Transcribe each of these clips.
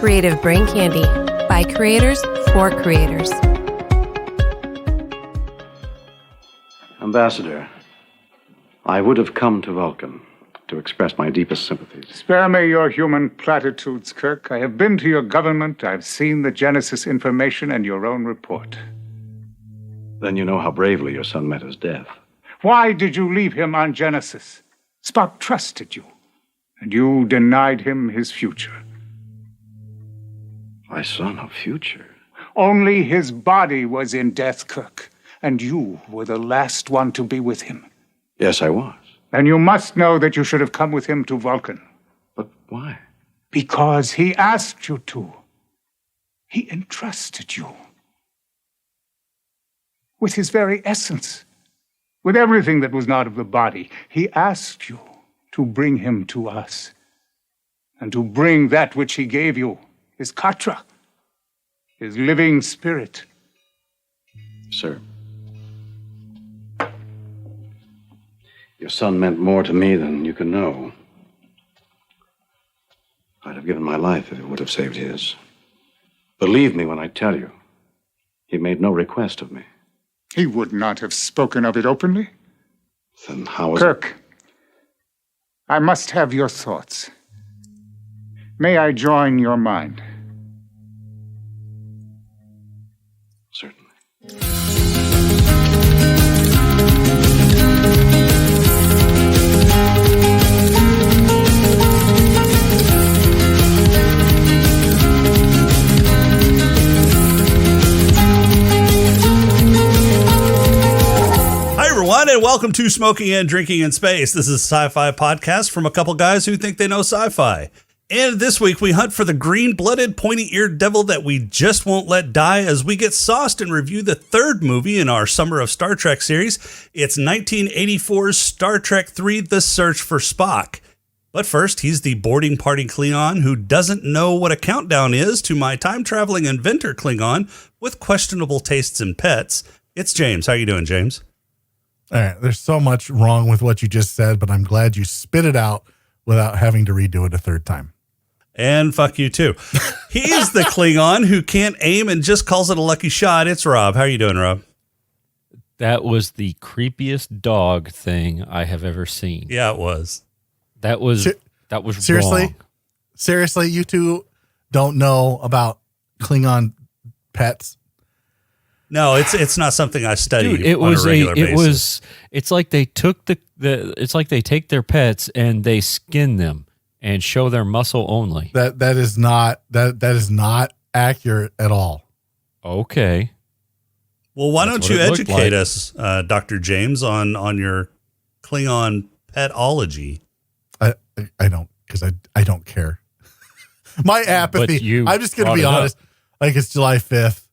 Creative Brain Candy by creators for creators. Ambassador, I would have come to Vulcan to express my deepest sympathies. Spare me your human platitudes, Kirk. I have been to your government, I've seen the Genesis information and your own report. Then you know how bravely your son met his death. Why did you leave him on Genesis? Spock trusted you, and you denied him his future. My son, a future? Only his body was in death, Kirk, and you were the last one to be with him. Yes, I was. And you must know that you should have come with him to Vulcan. But why? Because he asked you to. He entrusted you. With his very essence. With everything that was not of the body. He asked you to bring him to us. And to bring that which he gave you. His Katra. His living spirit. Sir. Your son meant more to me than you can know. I'd have given my life if it would have saved his. Believe me when I tell you, he made no request of me. He would not have spoken of it openly. Then how was Kirk, I must have your thoughts. May I join your mind? Certainly. And welcome to Smoking and Drinking in Space. This is a sci-fi podcast from a couple guys who think they know sci-fi. And this week we hunt for the green-blooded, pointy-eared devil that we just won't let die as we get sauced and review the third movie in our Summer of Star Trek series. It's 1984's Star Trek III, The Search for Spock. But first, he's the boarding party Klingon who doesn't know what a countdown is to my time-traveling inventor Klingon with questionable tastes in pets. It's James. How you doing, James? All right, there's so much wrong with what you just said, but I'm glad you spit it out without having to redo it a third time. And fuck you too. He's the Klingon who can't aim and just calls it a lucky shot. It's Rob. How are you doing, Rob? That was the creepiest dog thing I have ever seen. Yeah, it was. That was seriously wrong. Seriously, you two don't know about Klingon pets? No, it's not something I study on a regular basis. It's like they took it's like they take their pets and they skin them and show their muscle only. That is not accurate at all. Okay. Well, why don't you educate us, Dr. James, on your Klingon petology? I don't, because I don't care. My apathy. I'm just going to be honest. Like, it's July 5th.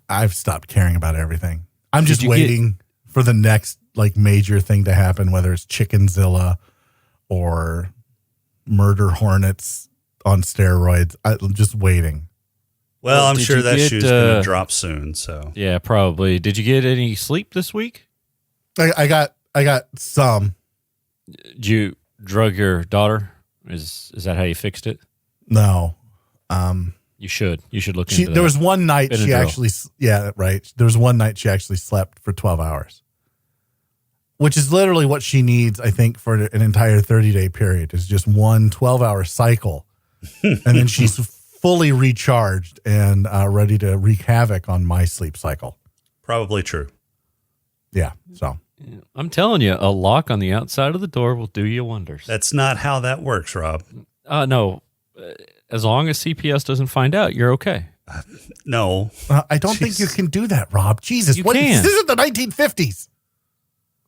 I've stopped caring about everything. I'm just waiting for the next major thing to happen, whether it's Chickenzilla or Murder Hornets on steroids. I'm just waiting. Well, I'm sure that shoe's going to drop soon. So yeah, probably. Did you get any sleep this week? I got some. Did you drug your daughter? Is that how you fixed it? No. You should look into that. There was one night she actually, yeah, right. There was one night she actually slept for 12 hours, which is literally what she needs, I think, for an entire 30-day period is just one 12-hour cycle. And then she's fully recharged and ready to wreak havoc on my sleep cycle. Probably true. Yeah. So I'm telling you, a lock on the outside of the door will do you wonders. That's not how that works, Rob. No. As long as CPS doesn't find out, you're okay. No. I don't think you can do that, Rob. Jesus. You can. This is the 1950s.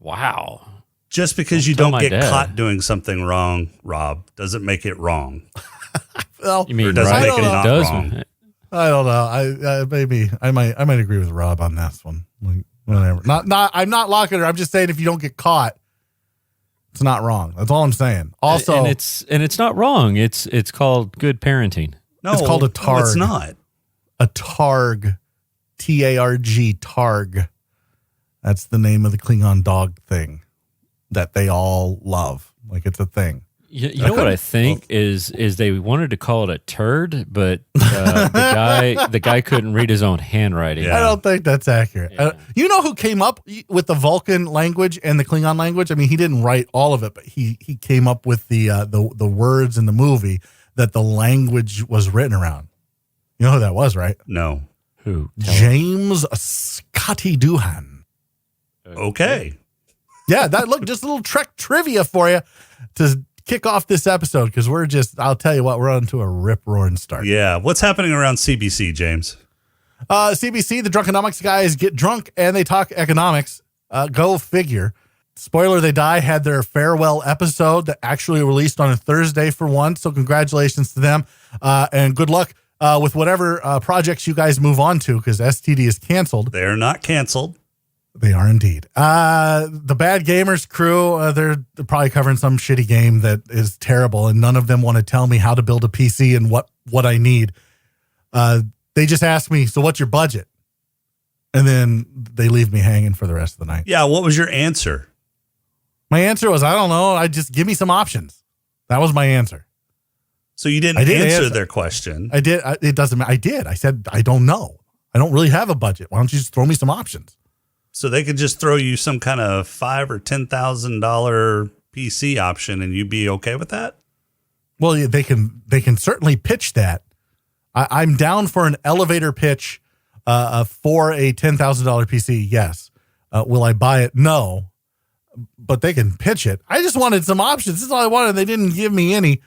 Wow. Just because you don't get caught doing something wrong, Rob, doesn't make it wrong. Well, you mean or doesn't right? make it not wrong. I don't know. Maybe I might agree with Rob on this one. Whatever. I'm not locking her. I'm just saying if you don't get caught, it's not wrong. That's all I'm saying. Also, and it's not wrong. It's called good parenting. No, it's called a targ. No, it's not. A targ, Targ, targ. That's the name of the Klingon dog thing that they all love. Like, it's a thing. You know what I think is they wanted to call it a turd, but the guy couldn't read his own handwriting. I don't think that's accurate. Yeah. You know who came up with the Vulcan language and the Klingon language? I mean, he didn't write all of it, but he came up with the words in the movie that the language was written around. You know who that was, right? No. Who? James Scotty Doohan. Okay. Yeah, just a little Trek trivia for you to kick off this episode, because I'll tell you what, we're on to a rip-roaring start. Yeah. What's happening around CBC, James? CBC, the Drunkonomics guys get drunk and they talk economics. Go figure. Spoiler, They Die had their farewell episode that actually released on a Thursday for once, so congratulations to them. And good luck with whatever projects you guys move on to, because STD is canceled. They're not canceled. They are indeed. The Bad Gamers crew, they're probably covering some shitty game that is terrible, and none of them want to tell me how to build a PC and what I need. They just ask me, so what's your budget? And then they leave me hanging for the rest of the night. Yeah, what was your answer? My answer was, I don't know. I just give me some options. That was my answer. So you didn't answer their question. I did. It doesn't matter. I did. I said, I don't know. I don't really have a budget. Why don't you just throw me some options? So they could just throw you some kind of $5,000 or $10,000 PC option, and you'd be okay with that? Well, yeah, they can certainly pitch that. I'm down for an elevator pitch for a $10,000 PC. Yes. Will I buy it? No. But they can pitch it. I just wanted some options. This is all I wanted. They didn't give me any.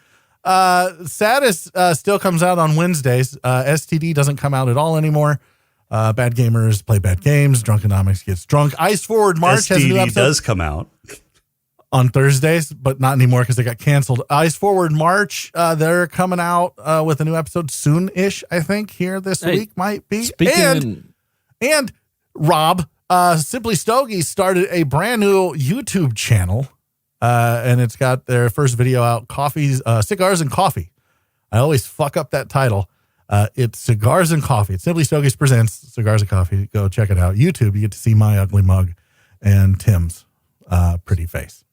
Saddest still comes out on Wednesdays. STD doesn't come out at all anymore. Bad Gamers play bad games. Drunkonomics gets drunk. Ice Forward March has a new episode. Does come out on Thursdays, but not anymore because they got canceled. Ice Forward March, they're coming out with a new episode soon-ish, I think, here this week might be. And Rob, Simply Stogie started a brand new YouTube channel, and it's got their first video out, Cigars and Coffee. I always fuck up that title. It's Cigars and Coffee. It's Simply Stogies presents Cigars and Coffee. Go check it out. YouTube, you get to see my ugly mug and Tim's pretty face.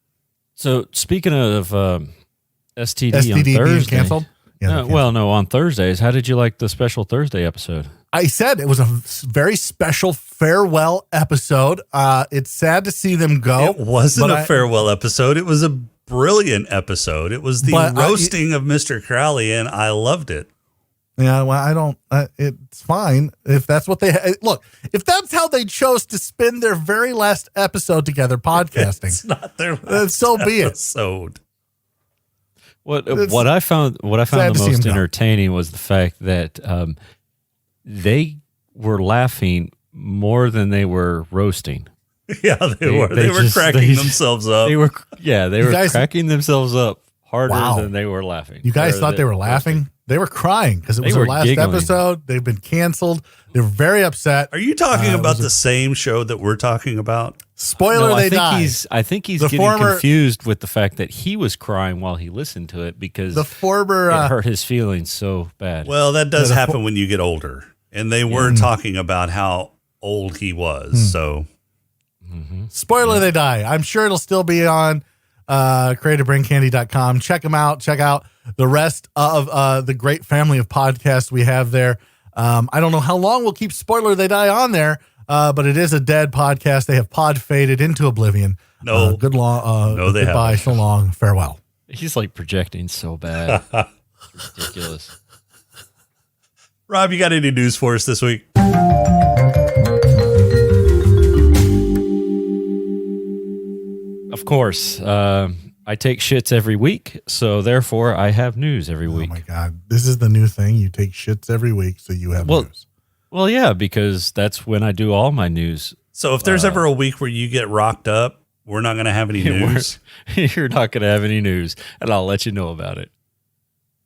So speaking of STD on Thursday, being canceled? Yeah, no, on Thursdays. How did you like the special Thursday episode? I said it was a very special farewell episode. It's sad to see them go. It wasn't a farewell episode. It was a brilliant episode. It was the roasting of Mr. Crowley, and I loved it. Yeah, well, I don't. It's fine if that's what they look. If that's how they chose to spend their very last episode together, podcasting. It's not their last so be episode. What I found the most entertaining was the fact that they were laughing more than they were roasting. Yeah, they were. They were cracking themselves up. They were cracking themselves up harder than they were laughing. You guys thought they were laughing? They were crying because it was their last episode. They've been canceled. They were very upset. Are you talking about the same show that we're talking about? Spoiler, They Die. I think he's getting confused with the fact that he was crying while he listened to it because it hurt his feelings so bad. Well, that does happen when you get older. And they were talking about how old he was. So, spoiler, They Die. I'm sure it'll still be on creativebraincandy.com. Check them out. Check out the rest of the great family of podcasts we have there. I don't know how long we'll keep Spoiler They Die on there, but it is a dead podcast. They have pod faded into oblivion. No. Goodbye, haven't. So long, farewell. He's like projecting so bad. It's ridiculous. Rob, you got any news for us this week? Of course. I take shits every week, so therefore I have news every week. Oh my God. This is the new thing. You take shits every week, so you have news. Well, yeah, because that's when I do all my news. So if there's ever a week where you get rocked up, we're not going to have any news. You're not going to have any news, and I'll let you know about it.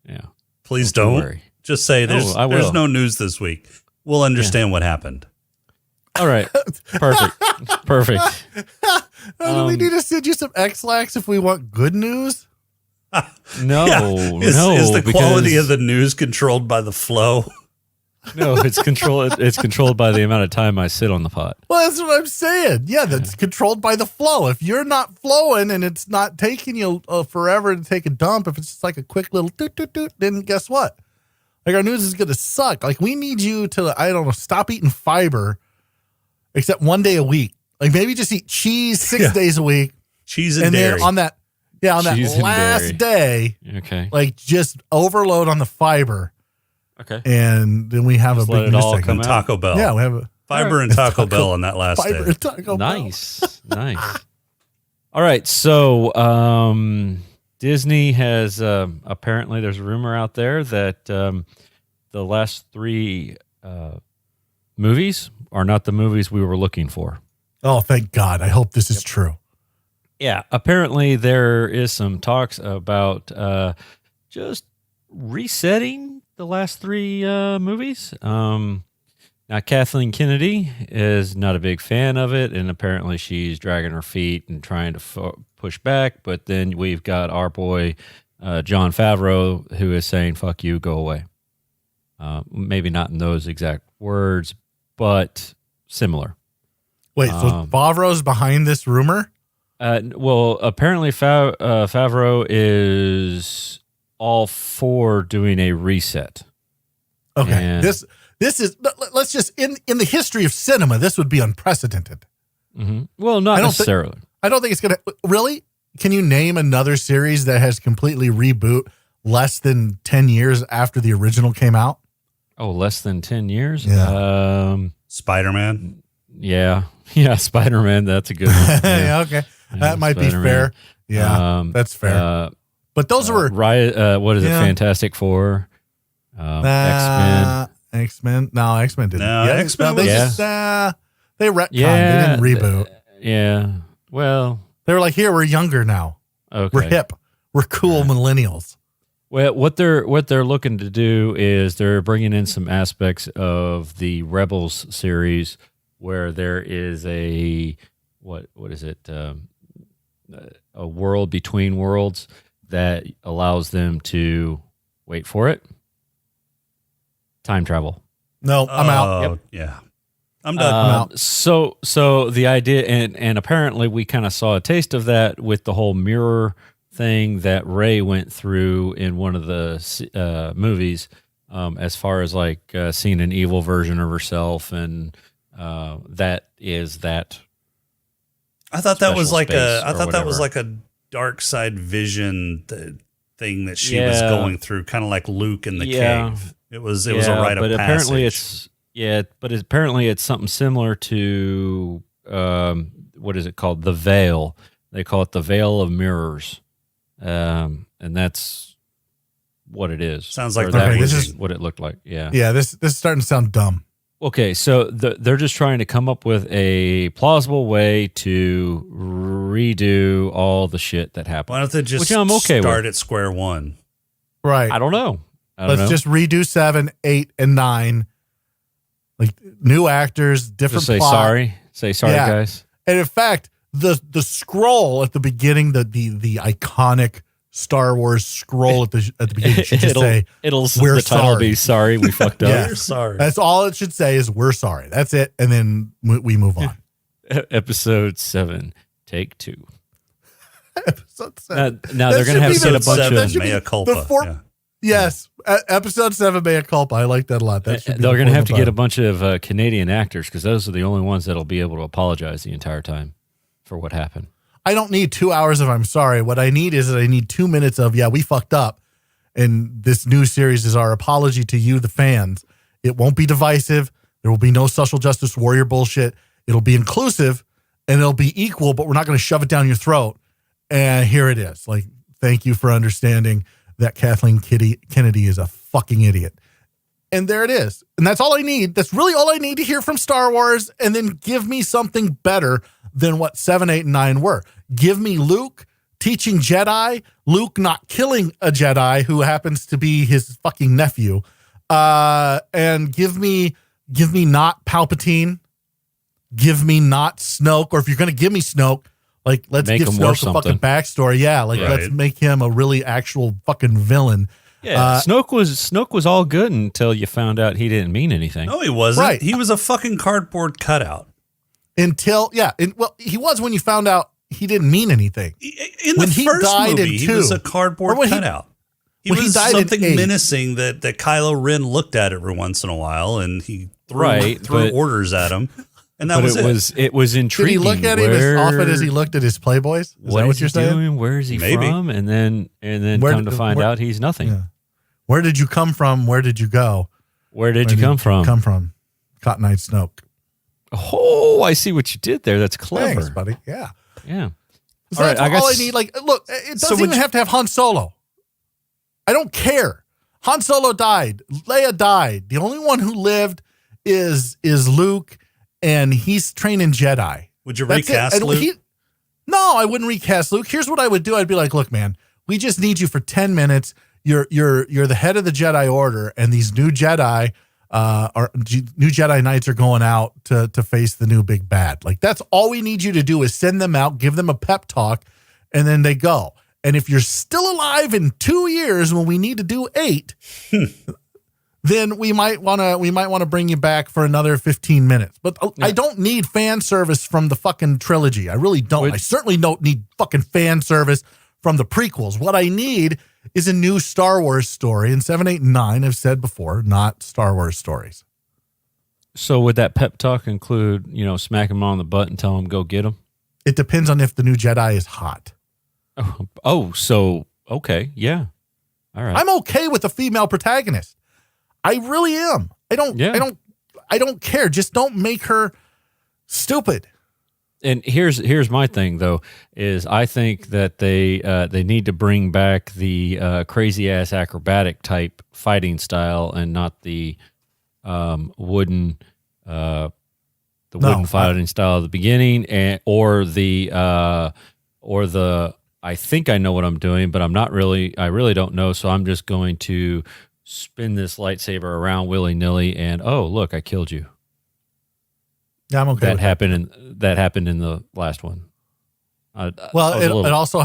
Yeah. Please don't. Worry. Just say there's no news this week. We'll understand what happened. All right. Perfect. Do we need to send you some X-Lax if we want good news? No, Is the quality of the news controlled by the flow? No, it's controlled. It's controlled by the amount of time I sit on the pot. Well, that's what I'm saying. Yeah, that's controlled by the flow. If you're not flowing and it's not taking you forever to take a dump, if it's just like a quick little doot, doot, doot, then guess what? Like, our news is going to suck. Like, we need you to, I don't know, stop eating fiber except one day a week. Like, maybe just eat cheese 6 days a week. Cheese and dairy. Then on that last day, okay, like, just overload on the fiber. Okay. And then we have just a big news segment. And Taco Bell. Yeah, we have a fiber and Taco Bell on that last fiber day. and Taco Bell. Nice. All right. So Disney has apparently there's a rumor out there that the last 3 movies are not the movies we were looking for. Oh, thank God. I hope this is true. Yeah. Apparently there is some talks about just resetting the last 3 movies. Now, Kathleen Kennedy is not a big fan of it, and apparently she's dragging her feet and trying to push back. But then we've got our boy, Jon Favreau, who is saying, fuck you, go away. Maybe not in those exact words, but similar. Wait, so Favreau's behind this rumor? Well, apparently Favreau is all for doing a reset. Okay, and this is, let's just, in the history of cinema, this would be unprecedented. Mm-hmm. Well, not necessarily. I don't think it's going to, really? Can you name another series that has completely reboot less than 10 years after the original came out? Oh, less than 10 years? Yeah. Spider-Man? Yeah, Spider-Man, that's a good one. Yeah, okay. That might Spider-Man. be fair. Yeah, that's fair. But those were... what is it, Fantastic Four? X-Men. X-Men? No, X-Men didn't. No, X-Men they was... they retconned. They didn't reboot. Yeah, well... They were like, here, we're younger now. Okay. We're hip. We're cool millennials. Well, what they're looking to do is they're bringing in some aspects of the Rebels series where there is a what is it a world between worlds that allows them to wait for it time travel. No, I'm out. Yep. Yeah, I'm done. I'm out. So the idea and apparently we kind of saw a taste of that with the whole mirror thing that Rey went through in one of the movies, as far as like seeing an evil version of herself, and that is that. I thought that was like that was like a dark side vision thing that she was going through, kind of like Luke in the cave. It was a rite of passage. Apparently it's something similar to what is it called? The Veil. They call it the Veil of Mirrors. And that's what it is. Sounds like this is what it looked like. Yeah. Yeah. This is starting to sound dumb. Okay, so they're just trying to come up with a plausible way to redo all the shit that happened. Why don't they just start at square one? Right. I don't know. Let's just redo 7, 8, and 9. Like new actors, different just plot. Say sorry, guys. And in fact, the scroll at the beginning, the iconic Star Wars scroll at the beginning should just say, "We're sorry." Be sorry, we fucked up. Yeah. We're sorry. That's all it should say is "We're sorry." That's it, and then we move on. Episode 7, take 2. Episode 7. Now they're going to have to get a bunch of mea culpa. Yes, episode 7, mea culpa. I like that a lot. That should be they're going to have to get a bunch of Canadian actors because those are the only ones that'll be able to apologize the entire time for what happened. I don't need 2 hours of I'm sorry. What I need is I need 2 minutes of, we fucked up. And this new series is our apology to you, the fans. It won't be divisive. There will be no social justice warrior bullshit. It'll be inclusive and it'll be equal, but we're not going to shove it down your throat. And here it is. Like, thank you for understanding that Kathleen Kennedy is a fucking idiot. And there it is. And that's all I need. That's really all I need to hear from Star Wars. And then give me something better than what 7, 8, and 9 were. Give me Luke teaching Jedi, Luke not killing a Jedi who happens to be his fucking nephew. And give me not Palpatine. Give me not Snoke. Or if you're going to give me Snoke, like, let's give Snoke a fucking backstory. Yeah, like, let's make him a really actual fucking villain. Yeah, Snoke was all good until you found out he didn't mean anything. No, he wasn't. Right. He was a fucking cardboard cutout. He was when you found out he didn't mean anything. In the first movie, he was a cardboard cutout. He was something menacing that Kylo Ren looked at every once in a while, and he threw orders at him. And that was it. It was intriguing. Did he look at him as often as he looked at his Playboys? Is that what you're saying? Where is he from? And then come to find out he's nothing. Yeah. Where did you come from? Where did you go? Where did you come from? Cotton Eye Snoke. Oh, I see what you did there. That's clever. Thanks, buddy. Yeah. Yeah. So all I need. Like, look, it doesn't even have to have Han Solo. I don't care. Han Solo died. Leia died. The only one who lived is Luke, and he's training Jedi. Would you recast Luke? No, I wouldn't recast Luke. Here's what I would do. I'd be like, look, man, we just need you for 10 minutes. You're the head of the Jedi Order, and these new Jedi Knights are going out to face the new big bad. Like, that's all we need you to do is send them out, give them a pep talk, and then they go. And if you're still alive in 2 years when we need to do 8, then we might want to bring you back for another 15 minutes. But I don't need fan service from the fucking trilogy. I really don't. I certainly don't need fucking fan service from the prequels. What I need is a new Star Wars story. And 7, 8, and 9, I've said before, not Star Wars stories. So would that pep talk include, smack him on the butt and tell him go get him? It depends on if the new Jedi is hot. So okay, yeah. All right. I'm okay with a female protagonist. I really am. I don't care. Just don't make her stupid. And here's my thing though, is I think that they need to bring back the crazy ass acrobatic type fighting style and not the wooden fighting style at the beginning, or the I think I know what I'm doing, but I really don't know, so I'm just going to spin this lightsaber around willy-nilly and look, I killed you. Yeah, I'm okay. That happened in the last one. It also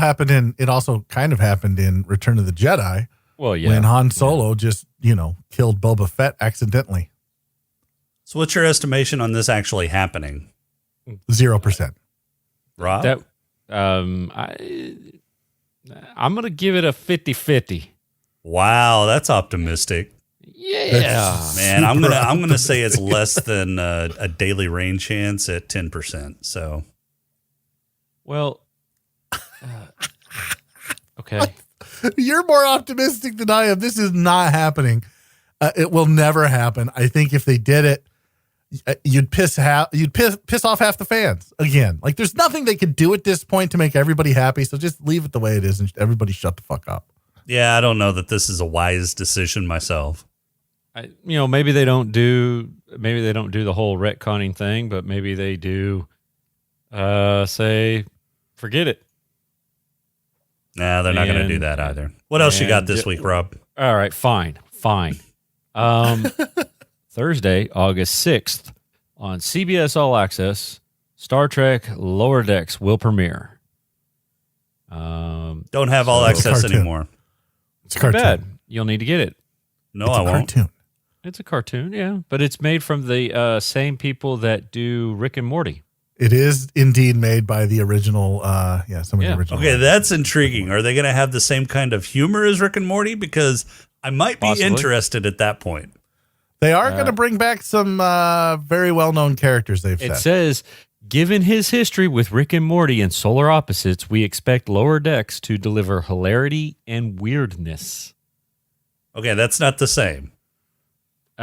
kind of happened in Return of the Jedi. Well, yeah. When Han Solo just, killed Boba Fett accidentally. So what's your estimation on this actually happening? 0%. Rob? I'm going to give it a 50-50. Wow, that's optimistic. Yeah, man, I'm gonna say it's less than a daily rain chance at 10%. So, well, okay, you're more optimistic than I am. This is not happening. It will never happen. I think if they did it, you'd piss off half the fans again. Like, there's nothing they could do at this point to make everybody happy. So just leave it the way it is, and everybody shut the fuck up. Yeah, I don't know that this is a wise decision myself. Maybe they don't do the whole retconning thing, but maybe they do say, forget it. Nah, they're not going to do that either. What else you got this week, Rob? All right, fine. Thursday, August 6th, on CBS All Access, Star Trek Lower Decks will premiere. Don't have All Access anymore. It's a cartoon. Bad. You'll need to get it. No, I won't. Cartoon. It's a cartoon, yeah, but it's made from the same people that do Rick and Morty. It is indeed made by the original, some of the original. Okay, that's intriguing. Are they going to have the same kind of humor as Rick and Morty? Because I might be interested at that point. They are going to bring back some very well-known characters, they've said. It says, given his history with Rick and Morty and Solar Opposites, we expect Lower Decks to deliver hilarity and weirdness. Okay, that's not the same.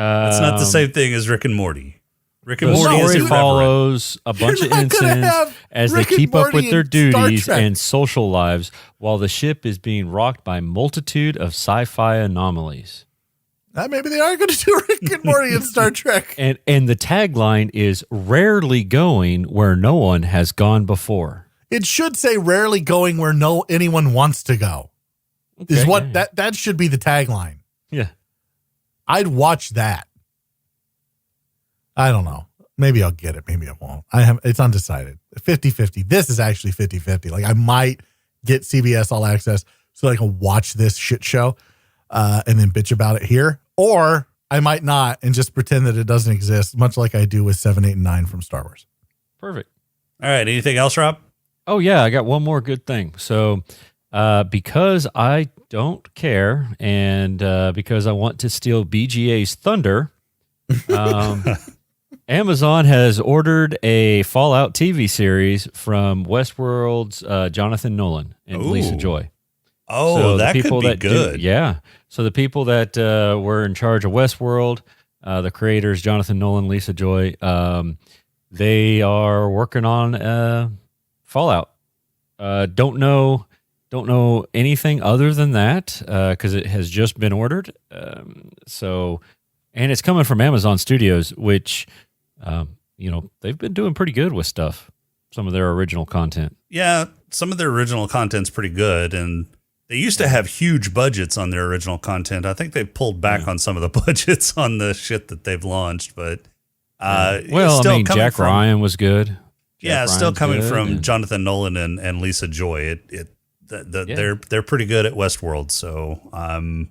It's not the same thing as Rick and Morty. Rick and Morty is irreverent. Follows a bunch of incidents as they keep up with their duties and social lives while the ship is being rocked by a multitude of sci-fi anomalies. Maybe they are going to do Rick and Morty in Star Trek. And the tagline is rarely going where no one has gone before. It should say rarely going where anyone wants to go. Okay, that should be the tagline. Yeah. I'd watch that. I don't know. Maybe I'll get it. Maybe I won't. It's undecided. 50-50. This is actually 50-50. Like, I might get CBS All Access so I can watch this shit show. and then bitch about it here, or I might not and just pretend that it doesn't exist, much like I do with 7, 8, and 9 from Star Wars. Perfect. All right. Anything else, Rob? Oh, yeah. I got one more good thing. So because I don't care and because I want to steal BGA's thunder, Amazon has ordered a Fallout TV series from Westworld's Jonathan Nolan and Lisa Joy. Oh, so that could be good. So the people that were in charge of Westworld, the creators, Jonathan Nolan, Lisa Joy, they are working on Fallout. Don't know anything other than that because it has just been ordered. And it's coming from Amazon Studios, which they've been doing pretty good with stuff. Some of their original content. Yeah, some of their original content's pretty good, and they used to have huge budgets on their original content. I think they've pulled back on some of the budgets on the shit that they've launched, but Jack Ryan was good. Still coming from Jonathan Nolan and Lisa Joy. They're pretty good at Westworld, so I'm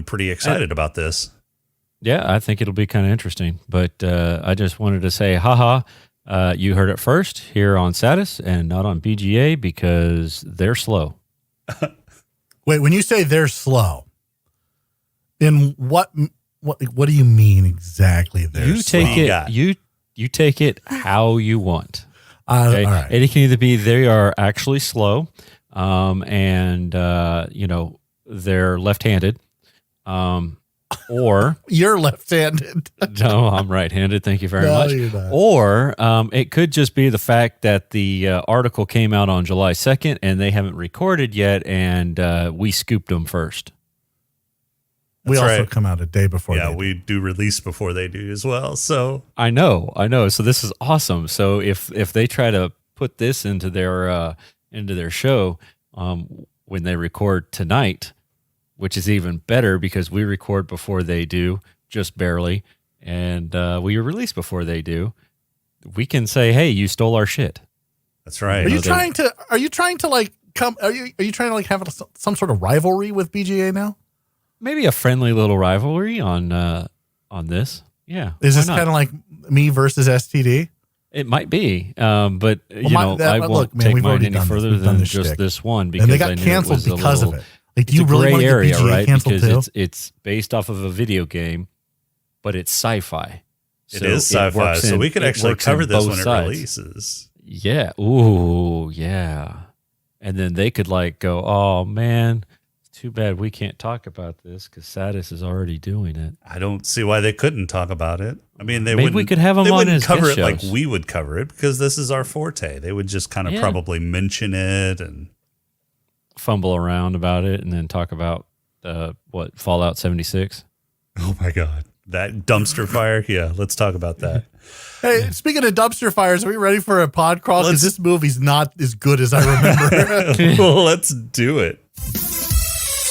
pretty excited about this. Yeah, I think it'll be kind of interesting. But I just wanted to say, you heard it first here on Satis and not on BGA because they're slow. Wait, when you say they're slow, then what do you mean exactly? You take it how you want. Okay? All right. It can either be they are actually slow, and they're left-handed, or you're left-handed. No, I'm right-handed. Thank you very much. You're not. Or it could just be the fact that the article came out on July 2nd and they haven't recorded yet, and we scooped them first. We also come out a day before. Yeah, we do release before they do as well. So I know. So this is awesome. So if they try to put this into their show when they record tonight, which is even better because we record before they do, just barely, and we release before they do, we can say, "Hey, you stole our shit." That's right. Are you trying to have some sort of rivalry with BGA now? Maybe a friendly little rivalry on this. Yeah. Is this kind of like me versus STD? It might be, but I won't take mine any further than just this one because and they got canceled because of it. Like, do you really want to get BGA canceled because too? It's based off of a video game, but it's sci-fi. It is sci-fi, so we could actually cover this when it releases. Yeah. Ooh, yeah. And then they could go, oh man, too bad we can't talk about this because Satis is already doing it. I don't see why they couldn't talk about it. I mean, we could have them on as cover guest it shows. like we would cover it because this is our forte. They would just kind of probably mention it and fumble around about it and then talk about Fallout 76. Oh my God. That dumpster fire? Yeah, let's talk about that. Hey, speaking of dumpster fires, are we ready for a pod crawl? Because this movie's not as good as I remember. Well, let's do it.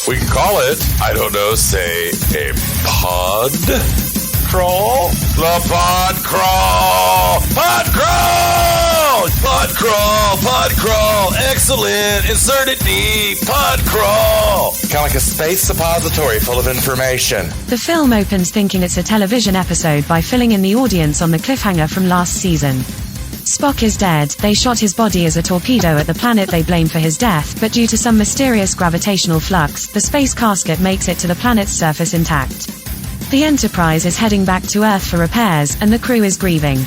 We can call it, I don't know, say a pod crawl? The pod crawl! Pod crawl! Pod crawl! Pod crawl! Excellent! Insert it deep! Pod crawl! Kind of like a space suppository full of information. The film opens thinking it's a television episode by filling in the audience on the cliffhanger from last season. Spock is dead. They shot his body as a torpedo at the planet they blame for his death, but due to some mysterious gravitational flux, the space casket makes it to the planet's surface intact. The Enterprise is heading back to Earth for repairs, and the crew is grieving.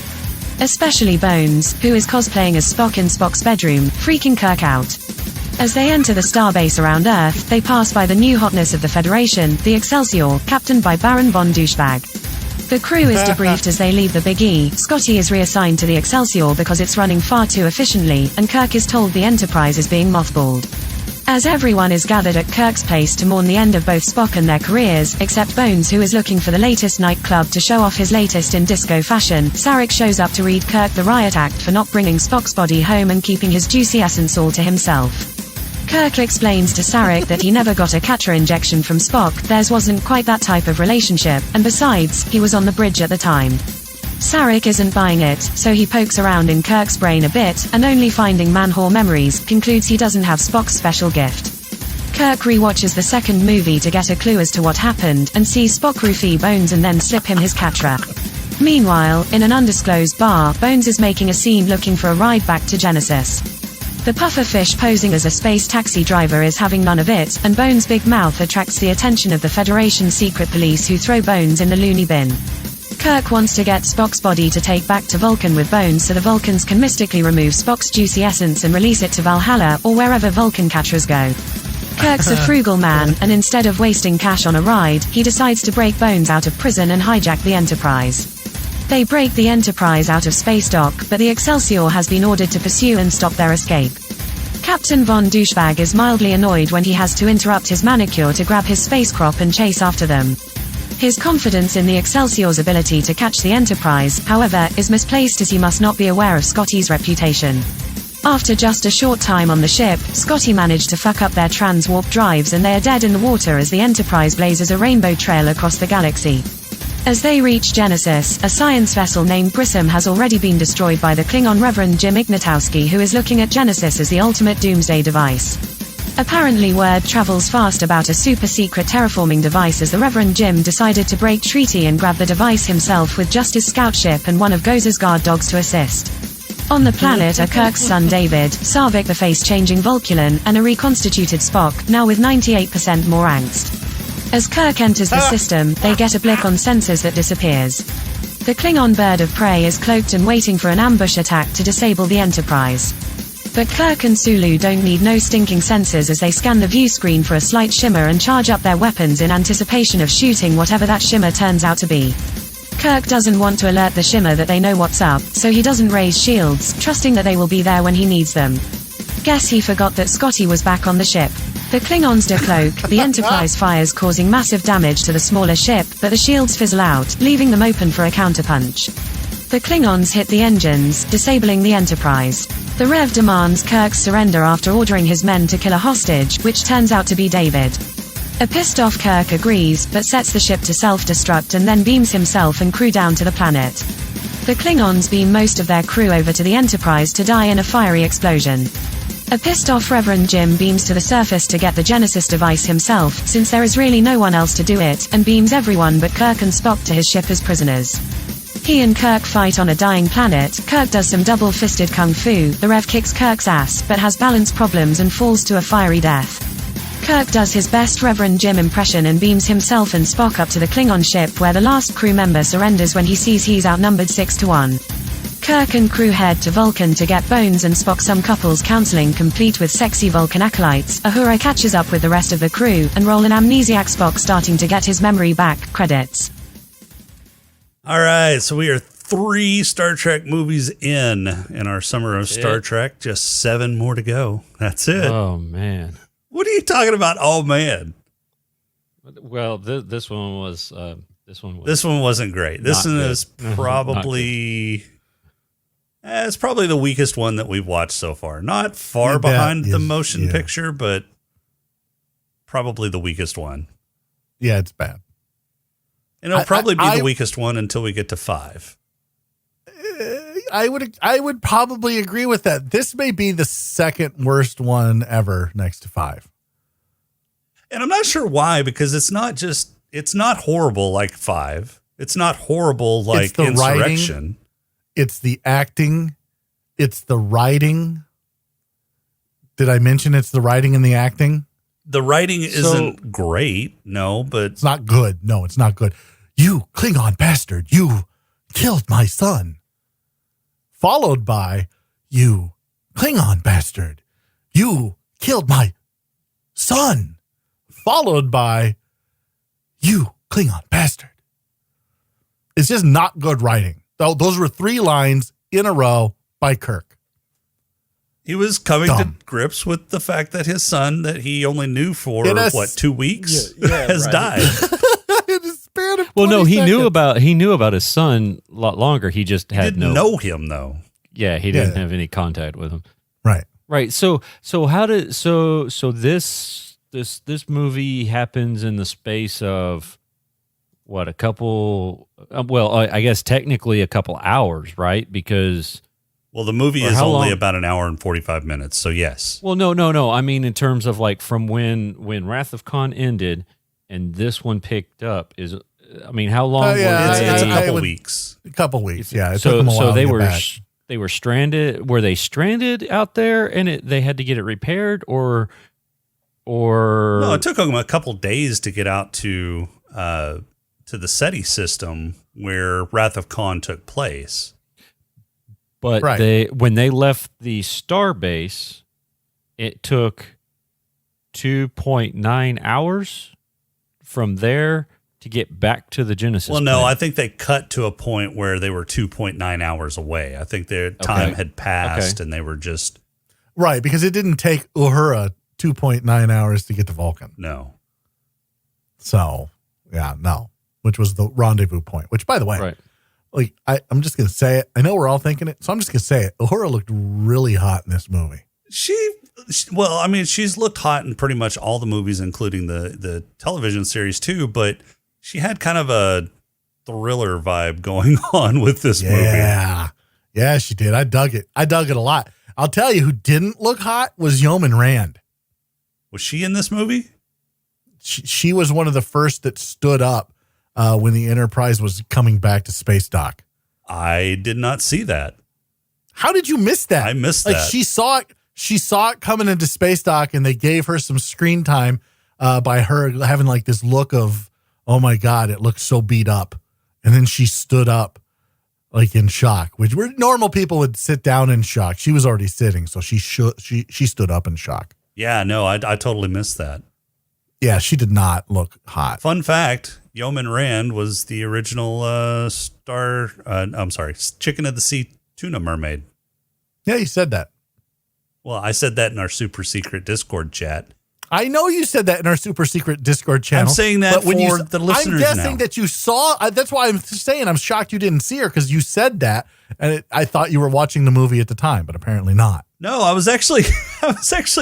Especially Bones, who is cosplaying as Spock in Spock's bedroom, freaking Kirk out. As they enter the starbase around Earth, they pass by the new hotness of the Federation, the Excelsior, captained by Baron Von Douchebag. The crew is debriefed as they leave the Big E. Scotty is reassigned to the Excelsior because it's running far too efficiently, and Kirk is told the Enterprise is being mothballed. As everyone is gathered at Kirk's place to mourn the end of both Spock and their careers, except Bones, who is looking for the latest nightclub to show off his latest in disco fashion, Sarek shows up to read Kirk the riot act for not bringing Spock's body home and keeping his juicy essence all to himself. Kirk explains to Sarek that he never got a Catra injection from Spock, theirs wasn't quite that type of relationship, and besides, he was on the bridge at the time. Sarek isn't buying it, so he pokes around in Kirk's brain a bit, and only finding man-whore memories, concludes he doesn't have Spock's special gift. Kirk rewatches the second movie to get a clue as to what happened and sees Spock roofie Bones and then slip him his Katra. Meanwhile, in an undisclosed bar, Bones is making a scene looking for a ride back to Genesis. The pufferfish posing as a space taxi driver is having none of it, and Bones' big mouth attracts the attention of the Federation secret police who throw Bones in the loony bin. Kirk wants to get Spock's body to take back to Vulcan with Bones so the Vulcans can mystically remove Spock's juicy essence and release it to Valhalla or wherever Vulcan catchers go. Kirk's a frugal man, and instead of wasting cash on a ride, he decides to break Bones out of prison and hijack the Enterprise. They break the Enterprise out of space dock, but the Excelsior has been ordered to pursue and stop their escape. Captain Von Douchebag is mildly annoyed when he has to interrupt his manicure to grab his space crop and chase after them. His confidence in the Excelsior's ability to catch the Enterprise, however, is misplaced as he must not be aware of Scotty's reputation. After just a short time on the ship, Scotty managed to fuck up their trans-warp drives and they are dead in the water as the Enterprise blazes a rainbow trail across the galaxy. As they reach Genesis, a science vessel named Grissom has already been destroyed by the Klingon Reverend Jim Ignatowski, who is looking at Genesis as the ultimate doomsday device. Apparently word travels fast about a super-secret terraforming device as the Reverend Jim decided to break treaty and grab the device himself with just his scout ship and one of Goza's guard dogs to assist. On the planet are Kirk's son David, Sarvik the face-changing Vulcan, and a reconstituted Spock, now with 98% more angst. As Kirk enters the system, they get a blip on sensors that disappears. The Klingon bird of prey is cloaked and waiting for an ambush attack to disable the Enterprise. But Kirk and Sulu don't need no stinking sensors as they scan the view screen for a slight shimmer and charge up their weapons in anticipation of shooting whatever that shimmer turns out to be. Kirk doesn't want to alert the shimmer that they know what's up, so he doesn't raise shields, trusting that they will be there when he needs them. Guess he forgot that Scotty was back on the ship. The Klingons decloak, the Enterprise fires causing massive damage to the smaller ship, but the shields fizzle out, leaving them open for a counterpunch. The Klingons hit the engines, disabling the Enterprise. The Rev demands Kirk's surrender after ordering his men to kill a hostage, which turns out to be David. A pissed-off Kirk agrees, but sets the ship to self-destruct and then beams himself and crew down to the planet. The Klingons beam most of their crew over to the Enterprise to die in a fiery explosion. A pissed-off Reverend Jim beams to the surface to get the Genesis device himself, since there is really no one else to do it, and beams everyone but Kirk and Spock to his ship as prisoners. He and Kirk fight on a dying planet. Kirk does some double-fisted kung fu, the Rev kicks Kirk's ass, but has balance problems and falls to a fiery death. Kirk does his best Reverend Jim impression and beams himself and Spock up to the Klingon ship where the last crew member surrenders when he sees he's outnumbered 6-1. Kirk and crew head to Vulcan to get Bones and Spock some couples counseling complete with sexy Vulcan acolytes. Uhura catches up with the rest of the crew and roll an amnesiac Spock starting to get his memory back. Credits. All right, so we are 3 Star Trek movies in our summer of Star Trek. Just 7 more to go. That's it. Oh, man. What are you talking about? Oh, man. Well, this one was. This one wasn't great. This one is probably. It's probably the weakest one that we've watched so far. Not far behind the motion picture, but probably the weakest one. Yeah, it's bad. And it'll probably be the weakest one until we get to 5. I would probably agree with that. This may be the second worst one ever next to 5. And I'm not sure why, because it's not horrible like 5. It's not horrible like Insurrection. Writing, it's the acting. It's the writing. Did I mention it's the writing and the acting? The writing isn't great, no, but it's not good. No, it's not good. You Klingon bastard, you killed my son. Followed by, you Klingon bastard, you killed my son. Followed by, you Klingon bastard. It's just not good writing. Those were 3 lines in a row by Kirk. He was coming to grips with the fact that his son, that he only knew for 2 weeks, has died. Well, no, he knew about his son a lot longer. He just didn't know him though. Yeah, he didn't have any contact with him. Right. So how did this movie happens in the space of what, a couple? Well, I guess technically a couple hours, right? Because Well, the movie is only about an hour and 45 minutes, so yes. Well, no. I mean, in terms of like from when Wrath of Khan ended and this one picked up how long were they? It's a couple weeks. A couple weeks, yeah. It took them a while so they to get were back. they were stranded. Were they stranded out there and they had to get it repaired, or? No, it took them a couple days to get out to the SETI system where Wrath of Khan took place. But when they left the star base, it took 2.9 hours from there to get back to the Genesis. Well, no, planet. I think they cut to a point where they were 2.9 hours away. I think their time had passed and they were just... Right, because it didn't take Uhura 2.9 hours to get to Vulcan. No. So, which was the rendezvous point, which, by the way, like I'm just going to say it. I know we're all thinking it, so I'm just going to say it. Uhura looked really hot in this movie. She's looked hot in pretty much all the movies, including the television series too, but she had kind of a thriller vibe going on with this movie. Yeah, she did. I dug it a lot. I'll tell you who didn't look hot was Yeoman Rand. Was she in this movie? She was one of the first that stood up when the Enterprise was coming back to space dock. I did not see that. How did you miss that? I missed that. She saw it coming into space dock, and they gave her some screen time by her having like this look of, oh my God, it looks so beat up. And then she stood up like in shock, which normal people would sit down in shock. She was already sitting, so she stood up in shock. Yeah, no, I totally missed that. Yeah, she did not look hot. Fun fact, Yeoman Rand was the original Chicken of the Sea tuna mermaid. Yeah, you said that. Well, I said that in our super secret Discord chat. I know you said that in our super secret Discord channel. I'm saying that for the listeners now. I'm guessing that you saw. That's why I'm saying I'm shocked you didn't see her, because you said that, and I thought you were watching the movie at the time, but apparently not. No, I was actually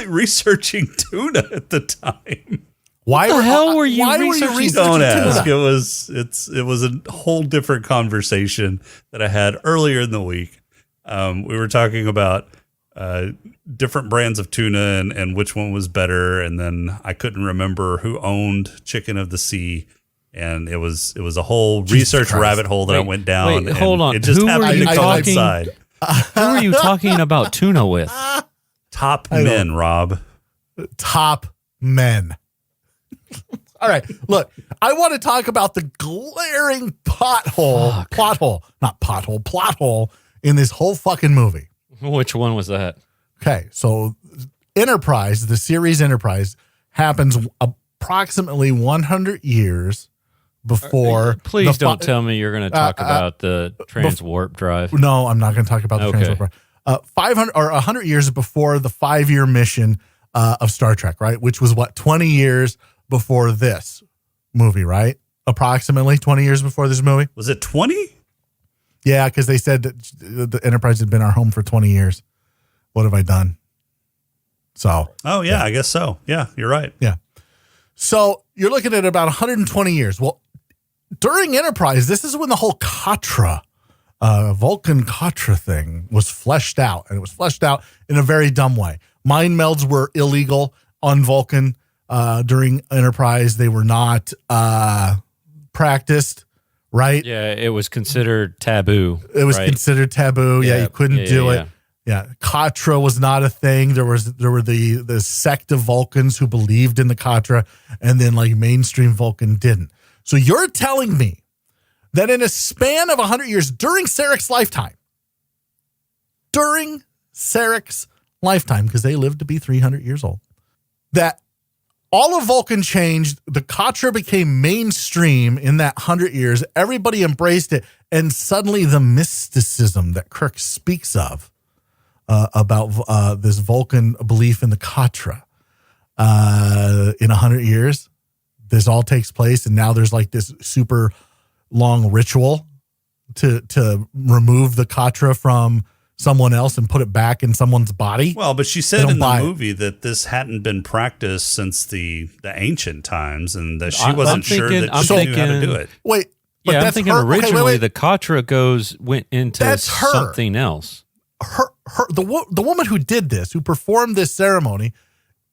researching tuna at the time. Why the hell were you researching? Don't ask. tuna? It was a whole different conversation that I had earlier in the week. We were talking about different brands of tuna and which one was better, and then I couldn't remember who owned Chicken of the Sea, and it was a whole research rabbit hole that I went down. Wait, hold on. It just happened to coincide. Who are you talking about tuna with? Top men, Rob. Top men. All right, look, I want to talk about the glaring plot hole in this whole fucking movie. Which one was that? Okay, so Enterprise, the series Enterprise, happens approximately 100 years before. Please don't tell me you're going to talk about the transwarp drive. No, I'm not going to talk about the transwarp drive. 500 or 100 years before the 5-year mission of Star Trek, right? Which was 20 years before this movie, right? Approximately 20 years before this movie. Was it 20? Yeah, because they said that the Enterprise had been our home for 20 years. What have I done? So. Oh, yeah, I guess so. Yeah, you're right. Yeah. So you're looking at about 120 years. Well, during Enterprise, this is when the whole Katra, Vulcan Katra thing was fleshed out. And it was fleshed out in a very dumb way. Mind melds were illegal on Vulcan during Enterprise. They were not practiced. Right? Yeah, it was considered taboo. It was considered taboo. Yeah, you couldn't do it. Yeah, Katra was not a thing. There were the sect of Vulcans who believed in the Katra, and then like mainstream Vulcan didn't. So you're telling me that in a span of 100 years during Sarek's lifetime, because they lived to be 300 years old, that all of Vulcan changed. The Katra became mainstream in that 100 years. Everybody embraced it. And suddenly the mysticism that Kirk speaks of about this Vulcan belief in the Katra in 100 years, this all takes place. And now there's like this super long ritual to remove the Katra from someone else and put it back in someone's body. Well, but she said in the movie that this hadn't been practiced since the ancient times, and that she wasn't sure that she knew how to do it. Wait, but I'm thinking originally the Katra went into something else. the woman who did this, who performed this ceremony,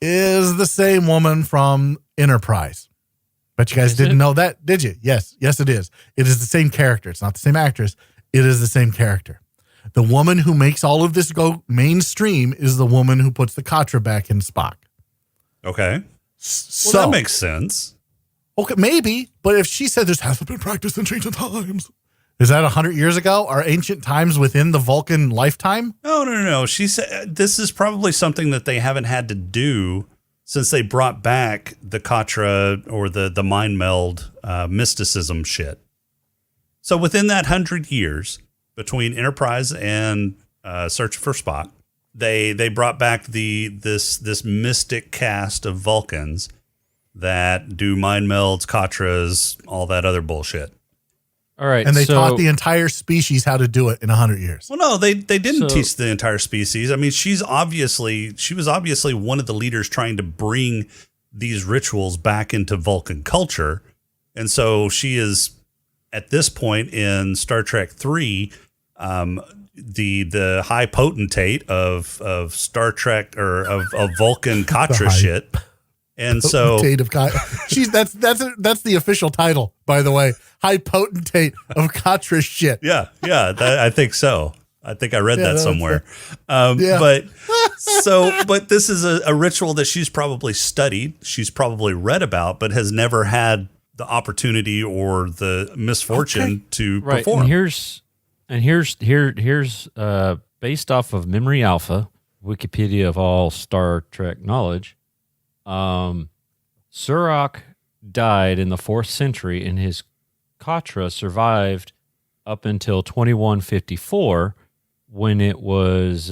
is the same woman from Enterprise. Bet you guys didn't know that, did you? Yes, it is. It is the same character. It's not the same actress. It is the same character. The woman who makes all of this go mainstream is the woman who puts the Katra back in Spock. Okay. So that makes sense. Okay, maybe, but if she said this hasn't been practiced in ancient times, is that 100 years ago? Are ancient times within the Vulcan lifetime? No. She said this is probably something that they haven't had to do since they brought back the Katra or the mind meld mysticism shit. So within that 100 years between Enterprise and Search for Spock, they brought back this mystic cast of Vulcans that do mind melds, Katras, all that other bullshit. All right, and they taught the entire species how to do it in 100 years. Well, no, they didn't teach the entire species. I mean, she was obviously one of the leaders trying to bring these rituals back into Vulcan culture, and so she is at this point in Star Trek 3, the high potentate of Star Trek or of Vulcan Katra shit. And so she's that's the official title, by the way. High potentate of Katra shit. Yeah, I think so. I think I read that somewhere. But this is a ritual that she's probably studied, she's probably read about, but has never had the opportunity or the misfortune to perform. And here's based off of Memory Alpha, Wikipedia of all Star Trek knowledge. Surak died in the 4th century, and his Katra survived up until 2154, when it was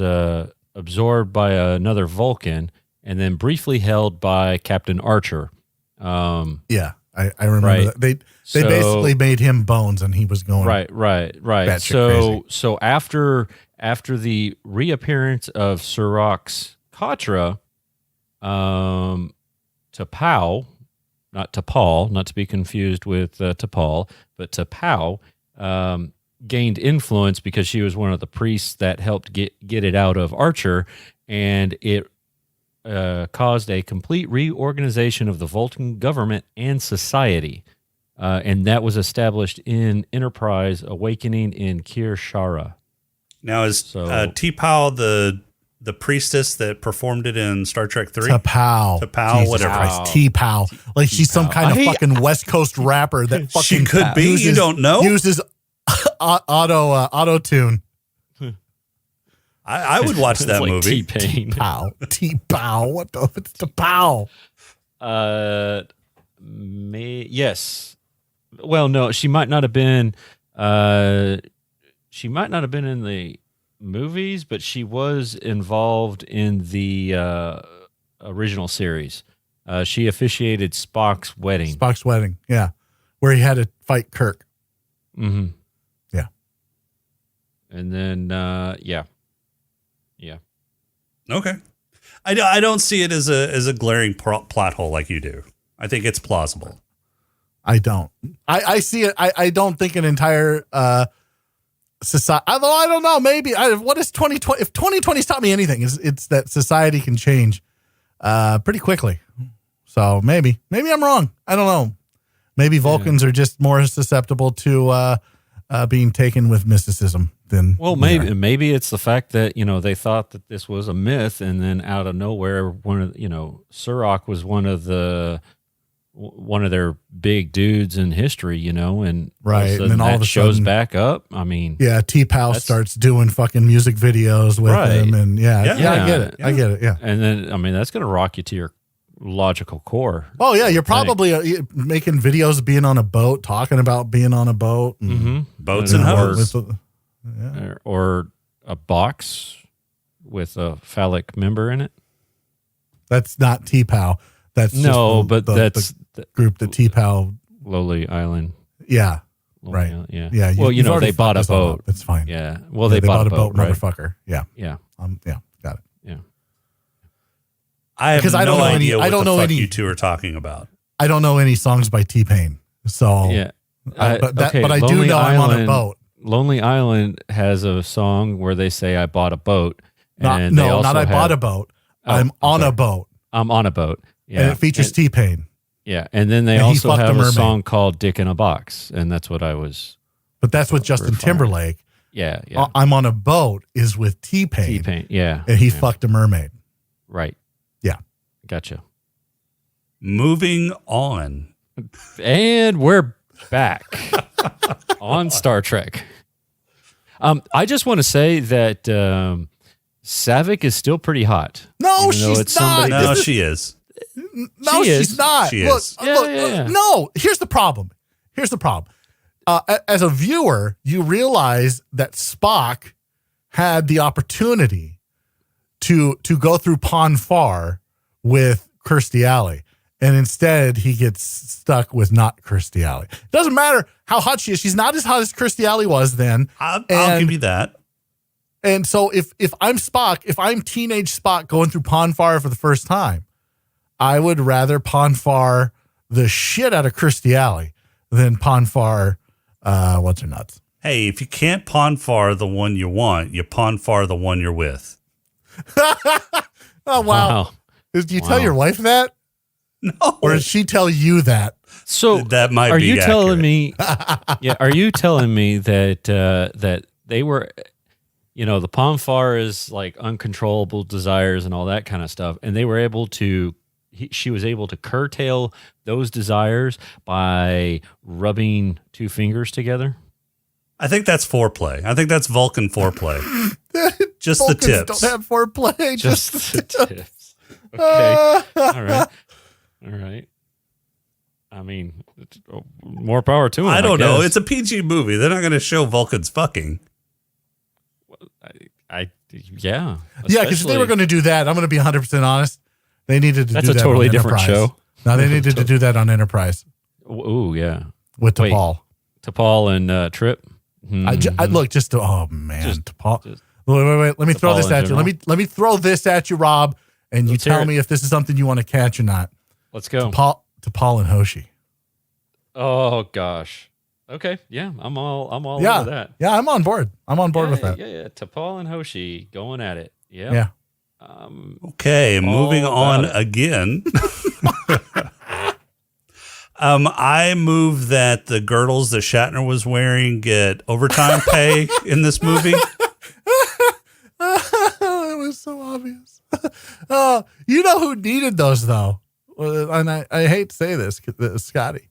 absorbed by another Vulcan, and then briefly held by Captain Archer. I remember that. They basically made him bones, and he was going right. So after the reappearance of Surak's Katra, T'Pau, not T'Pol, not to be confused with T'Pol, but T'Pau gained influence because she was one of the priests that helped get it out of Archer, and it caused a complete reorganization of the Vulcan government and society, and that was established in Enterprise Awakening in Kirshara. Now, is T'Pau the priestess that performed it in Star Trek 3? T'Pau, whatever. T'Pau. Like she's some kind of fucking West Coast rapper that fucking she could be. You don't know. Uses auto tune. I would watch that like movie. T-Pain. T'Pau. What the? It's T'Pau. Yes. Well, no, she might not have been. She might not have been in the movies, but she was involved in the original series. She officiated Spock's wedding. Yeah, where he had to fight Kirk. Mm-hmm. Yeah, and then yeah. Okay, I don't see it as a glaring plot hole like you do. I think it's plausible. I don't. I see it. I don't think an entire society. Although I don't know. Maybe. What is 2020? If 2020's taught me anything, it's that society can change pretty quickly. So maybe I'm wrong. I don't know. Maybe Vulcans are just more susceptible to being taken with mysticism than. Well, maybe it's the fact that they thought that this was a myth, and then out of nowhere, Surak was one of their big dudes in history, and right, and then all of a shows sudden, back up. I mean, yeah, T'Pau starts doing fucking music videos with him, and I get it, I get it, yeah. And then that's going to rock you to your logical core. Oh yeah, you're probably making videos being on a boat, talking about being on a boat, and boats and hoes, or a box with a phallic member in it. That's not T'Pau. That's that's the group, the T'Pau Lowly Island. Yeah, Lowly right. Island, yeah. Yeah. Well, they bought a boat. That's fine. Yeah. Well, they bought a boat, right? Motherfucker. Yeah. Yeah. Yeah. Got it. Yeah. I have no idea what the fuck any, you two are talking about. I don't know any songs by T-Pain. So yeah. but I do know I'm on a boat. Lonely Island has a song where they say, I bought a boat. And not I bought a boat. I'm on a boat. I'm on a boat. Yeah. And it features T-Pain. Yeah. And then they also have a song called Dick in a Box. And that's what I was. But that's with Justin Timberlake. Yeah. Yeah. I'm on a boat is with T-Pain. T-Pain. Yeah. And he fucked a mermaid. Right. Yeah. Gotcha. Moving on. And we're back on Star Trek. I just want to say that Saavik is still pretty hot. No, she's not. No, she is. No, she's not. She look, is. Yeah. No, here's the problem. As a viewer, you realize that Spock had the opportunity to go through Pon farr with Kirstie Alley. And instead, he gets stuck with not Kirstie Alley. It doesn't matter how hot she is. She's not as hot as Kirstie Alley was then. I'll give you that. And so if I'm Spock, if I'm teenage Spock going through Pon farr for the first time, I would rather Pon farr the shit out of Kirstie Alley than Pon farr what's her nuts. Hey, if you can't Pon farr the one you want, you Pon farr the one you're with. Oh, wow. Do you tell your wife that? No. Or did she tell you that? So that might are be you accurate. telling me? Yeah, are you telling me that that they were, the Pon farr is like uncontrollable desires and all that kind of stuff, and they were able to. She was able to curtail those desires by rubbing two fingers together. I think that's foreplay. I think that's Vulcan foreplay. Just Vulcans the tips. Don't have foreplay. Just the tips. Okay. All right. I mean, more power to them. I don't know. It's a PG movie. They're not going to show Vulcans fucking. Yeah, because if they were going to do that, I'm going to be 100% honest. They needed to do that. That's a totally different Enterprise. show. No, they needed to do that on Enterprise. Ooh, yeah. With T'Pol. T'Pol and Trip. I look just to, oh man, T'Pol. Wait. Let me throw this at you. Let me throw this at you, Rob, and you tell me if this is something you want to catch or not. Let's go. T'Pol and Hoshi. Oh gosh. Okay. Yeah, I'm all over that. Yeah, I'm on board. With that. Yeah. T'Pol and Hoshi going at it. Yeah. Yeah. Okay, moving on again. I move that the girdles that Shatner was wearing get overtime pay in this movie. It was so obvious. You know who needed those though? And I hate to say this, Scotty.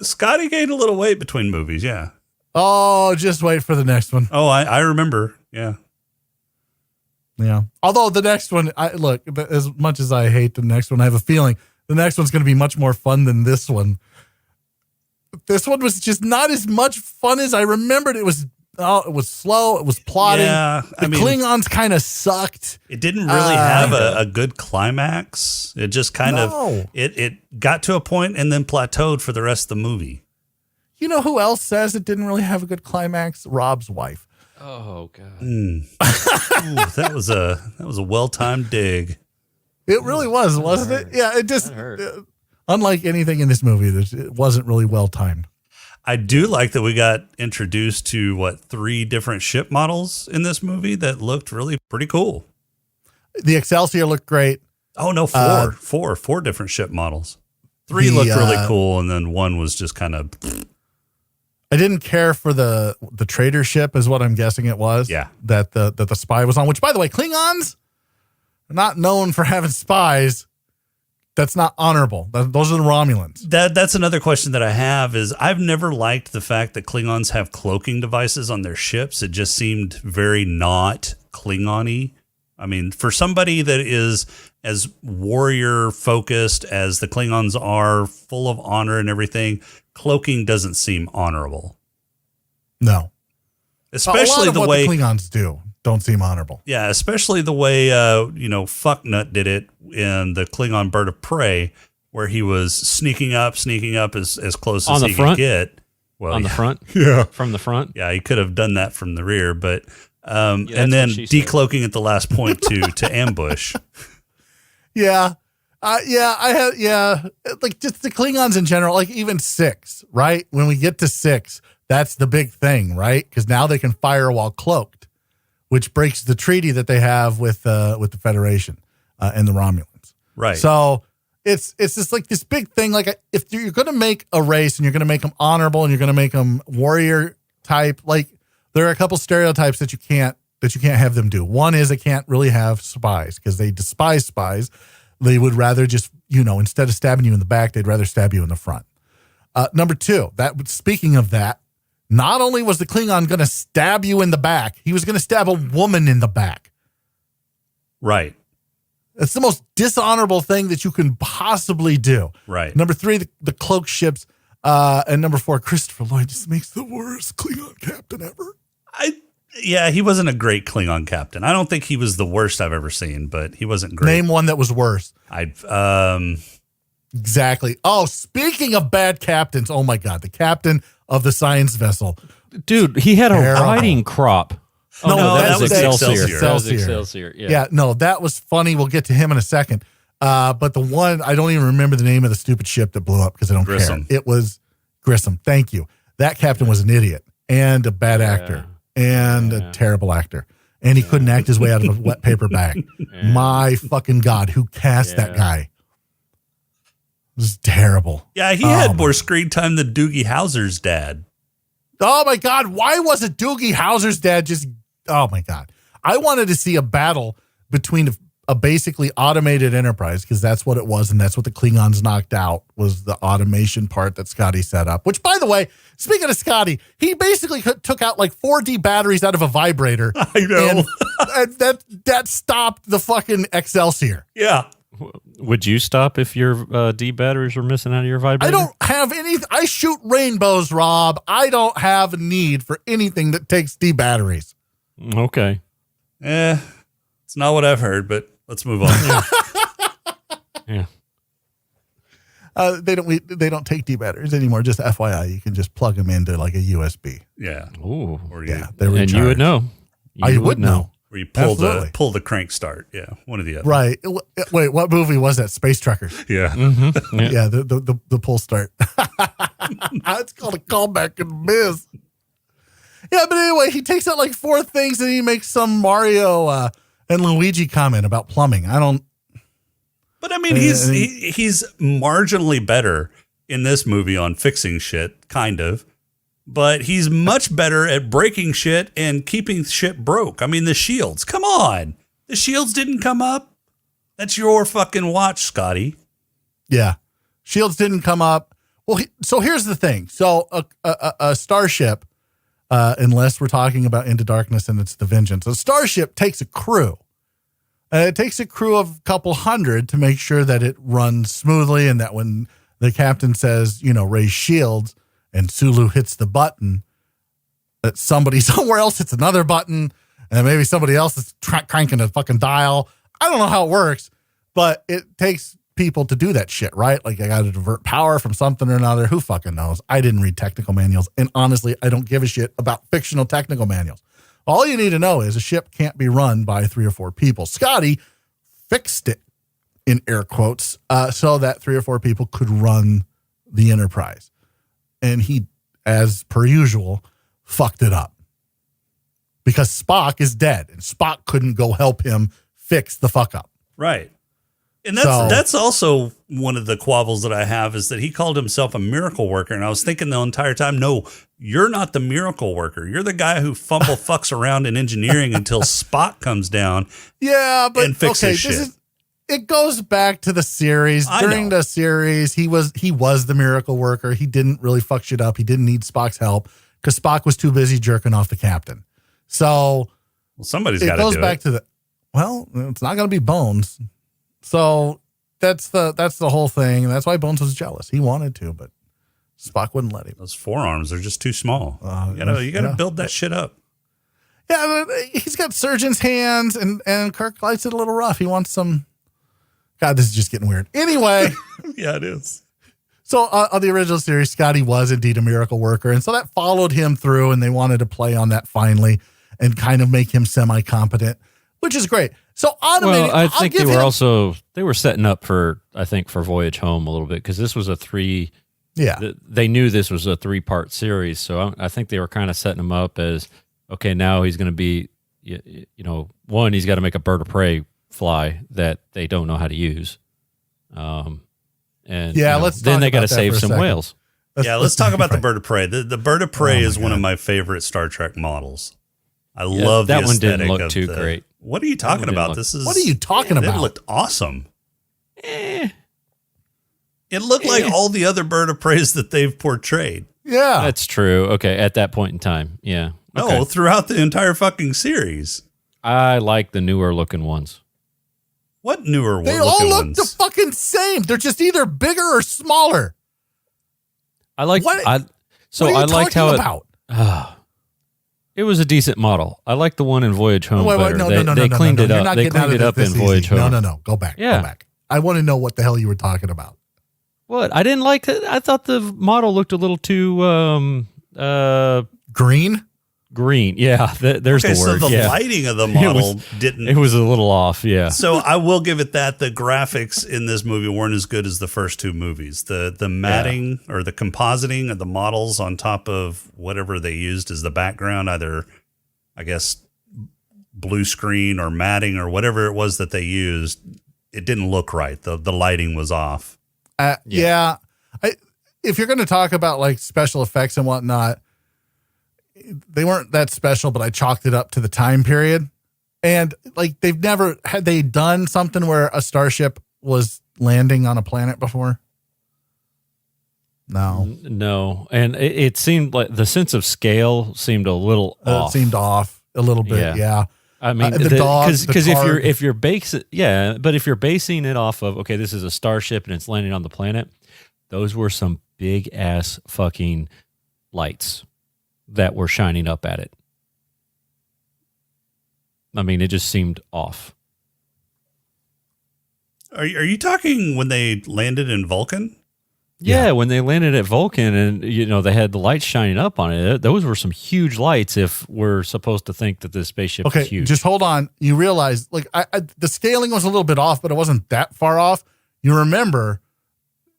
Scotty gained a little weight between movies, yeah. Oh, just wait for the next one. Oh, I remember, yeah. Yeah. Although the next one, look, as much as I hate the next one, I have a feeling the next one's going to be much more fun than this one. This one was just not as much fun as I remembered. It was slow. It was plotting. Yeah, the Klingons kind of sucked. It didn't really have a good climax. It just kind of, it got to a point and then plateaued for the rest of the movie. You know who else says it didn't really have a good climax? Rob's wife. Oh God! Ooh, that was a well-timed dig. It really was, wasn't it? Yeah, it just unlike anything in this movie, it wasn't really well timed. I do like that we got introduced to 3 different ship models in this movie that looked really pretty cool. The Excelsior looked great. Oh no, four different ship models. 3 looked really cool, and then 1 was just kind of. I didn't care for the trader ship, is what I'm guessing it was. Yeah. That the spy was on, which, by the way, Klingons are not known for having spies. That's not honorable. Those are the Romulans. That's another question that I have is I've never liked the fact that Klingons have cloaking devices on their ships. It just seemed very not Klingon-y. I mean, for somebody that is as warrior focused as the Klingons are, full of honor and everything, cloaking doesn't seem honorable. No. Especially the way the Klingons don't seem honorable. Yeah, especially the way Fucknut did it in the Klingon Bird of Prey, where he was sneaking up as close as he could get. Well, on the front? Yeah. From the front? Yeah, he could have done that from the rear, but and then decloaking at the last point to ambush. Yeah. Like just the Klingons in general, like even 6, right? When we get to 6, that's the big thing, right? Because now they can fire while cloaked, which breaks the treaty that they have with the Federation and the Romulans. Right. So it's just like this big thing. Like if you're going to make a race and you're going to make them honorable and you're going to make them warrior type, like there are a couple stereotypes that you can't have them do. One is they can't really have spies because they despise spies. They would rather just, instead of stabbing you in the back, they'd rather stab you in the front. Number 2, speaking of that, not only was the Klingon going to stab you in the back, he was going to stab a woman in the back. Right. It's the most dishonorable thing that you can possibly do. Right. Number 3, the cloak ships. And number 4, Christopher Lloyd just makes the worst Klingon captain ever. Yeah, he wasn't a great Klingon captain. I don't think he was the worst I've ever seen, but he wasn't great. Name one that was worse. Exactly. Oh, speaking of bad captains, oh my God, the captain of the science vessel. Dude, he had a riding crop. Oh, no, that was Excelsior. That was Excelsior. Yeah, no, that was funny. We'll get to him in a second. But the one, I don't even remember the name of the stupid ship that blew up because I don't care. It was Grissom. Thank you. That captain was an idiot and a bad actor and a terrible actor. And he couldn't act his way out of a wet paper bag. My fucking God, who cast that guy? It was terrible. Yeah, he had more screen time than Doogie Howser's dad. Oh my God, why wasn't Doogie Howser's dad just... Oh my God. I wanted to see a battle between a basically automated Enterprise, because that's what it was, and that's what the Klingons knocked out, was the automation part that Scotty set up. Which, by the way, speaking of Scotty, he basically took out like 4D batteries out of a vibrator. I know. And that stopped the fucking Excelsior. Yeah. Would you stop if your D batteries were missing out of your vibrator? I don't have any. I shoot rainbows, Rob. I don't have a need for anything that takes D batteries. Okay. It's not what I've heard, but let's move on. Yeah. They don't take D batteries anymore. Just FYI, you can just plug them into like a USB. Yeah. Ooh. Or and you would know. I would know. Where you pull the crank start. Yeah. One of the other. Right. Wait, what movie was that? Space Truckers. Yeah. Mm-hmm. Yeah. The pull start. It's called a callback in biz. Yeah, but anyway, he takes out like 4 things and he makes some Mario and Luigi comment about plumbing. But I mean, he's marginally better in this movie on fixing shit, kind of. But he's much better at breaking shit and keeping shit broke. I mean, the shields. Come on. The shields didn't come up. That's your fucking watch, Scotty. Yeah. Shields didn't come up. Well, so here's the thing. So a starship, unless we're talking about Into Darkness and it's the Vengeance, a starship takes a crew. It takes a crew of a couple hundred to make sure that it runs smoothly and that when the captain says, raise shields, and Sulu hits the button, that somebody somewhere else hits another button, and maybe somebody else is cranking a fucking dial. I don't know how it works, but it takes people to do that shit, right? Like, I got to divert power from something or another. Who fucking knows? I didn't read technical manuals, and honestly, I don't give a shit about fictional technical manuals. All you need to know is a ship can't be run by 3 or 4 people. Scotty fixed it, in air quotes, so that 3 or 4 people could run the Enterprise. And he, as per usual, fucked it up. Because Spock is dead, and Spock couldn't go help him fix the fuck up. Right. And that's also one of the quabbles that I have, is that he called himself a miracle worker. And I was thinking the entire time, no, you're not the miracle worker. You're the guy who fucks around in engineering until Spock comes down and fixes shit. It goes back to the series. During the series, he was the miracle worker. He didn't really fuck shit up. He didn't need Spock's help because Spock was too busy jerking off the captain. So somebody's got to do it. It goes back to it's not going to be Bones. So that's the whole thing. And that's why Bones was jealous. He wanted to, but Spock wouldn't let him. Those forearms are just too small. You got to build that shit up. Yeah, he's got surgeon's hands, and Kirk likes it a little rough. He wants some. God, this is just getting weird. Anyway. Yeah, it is. So on the original series, Scotty was indeed a miracle worker. And so that followed him through, and they wanted to play on that finally and kind of make him semi-competent, which is great. So automated. Well, I think they were setting up for Voyage Home a little bit because this was a 3. Yeah, they knew this was a 3-part series, so I think they were kind of setting him up as okay. Now he's going to be, one, he's got to make a bird of prey fly that they don't know how to use, and then they got to save some whales. Let's talk about the bird of prey. The bird of prey is one of my favorite Star Trek models. I love that the one. Didn't aesthetic look of too great. What are you talking about? What are you talking about? It looked awesome. It looked like all the other bird of preys that they've portrayed. Yeah. That's true. Okay, at that point in time. Yeah. No, throughout the entire fucking series. I like the newer looking ones. What newer ones? They all look the fucking same. They're just either bigger or smaller. I like what? I liked how about? It was a decent model. I like the one in Voyage Home better. No, they cleaned it up. They cleaned it up in Voyage Home. No. Go back. Go back. I want to know what the hell you were talking about. What? I didn't like it. I thought the model looked a little too green. Green, yeah. There's the word. So the lighting of the model didn't. It was a little off, yeah. So I will give it that the graphics in this movie weren't as good as the first 2 movies. The matting or the compositing of the models on top of whatever they used as the background, either I guess blue screen or matting or whatever it was that they used, it didn't look right. The lighting was off. Yeah. If you're going to talk about like special effects and whatnot, they weren't that special, but I chalked it up to the time period. And like they've never had they done something where a starship was landing on a planet before? No. And it seemed like the sense of scale seemed a little off. It seemed off a little bit. Yeah. I mean, because if you're basing it off of, okay, this is a starship and it's landing on the planet, those were some big ass fucking lights that were shining up at it. I mean, it just seemed off. Are you talking when they landed in Vulcan? Yeah, when they landed at Vulcan and, they had the lights shining up on it. Those were some huge lights if we're supposed to think that this spaceship is huge. Just hold on. You realize, like, the scaling was a little bit off, but it wasn't that far off. You remember,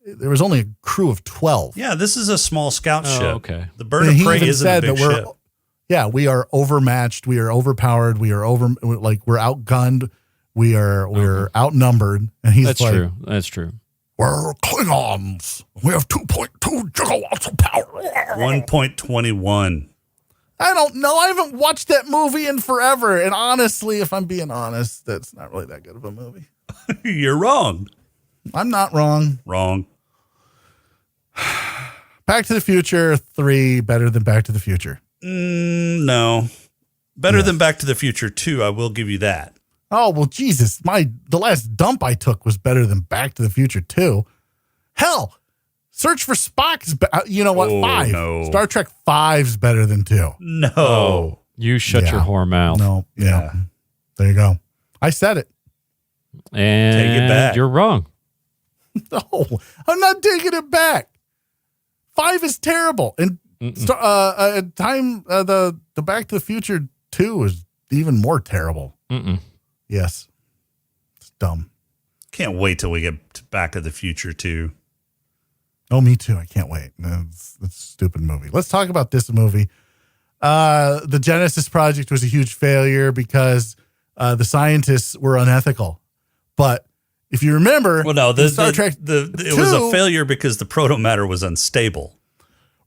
there was only a crew of 12. Yeah, this is a small scout ship. Okay. The bird of prey isn't a big ship. Yeah, we are overmatched. We are overpowered. We're outgunned. We're outnumbered. And he's That's true. That's true. We're Klingons. We have 2.2 gigawatts of power. 1.21. I don't know. I haven't watched that movie in forever. And honestly, if I'm being honest, that's not really that good of a movie. You're wrong. I'm not wrong. Wrong. Back to the Future 3 better than Back to the Future. No. Better than Back to the Future 2, I will give you that. Oh, well, Jesus. The last dump I took was better than Back to the Future 2. Hell, Search for Spock is, 5. No. Star Trek 5's better than 2. No. Oh, you shut your whore mouth. No. Yeah. There you go. I said it. And take it back. You're wrong. No, I'm not taking it back. 5 is terrible. And the Back to the Future 2 is even more terrible. Yes. It's dumb. Can't wait till we get to Back to the Future 2. Oh, me too. I can't wait. It's a stupid movie. Let's talk about this movie. The Genesis Project was a huge failure because the scientists were unethical. But if you remember, Star Trek it was a failure because the proto-matter was unstable.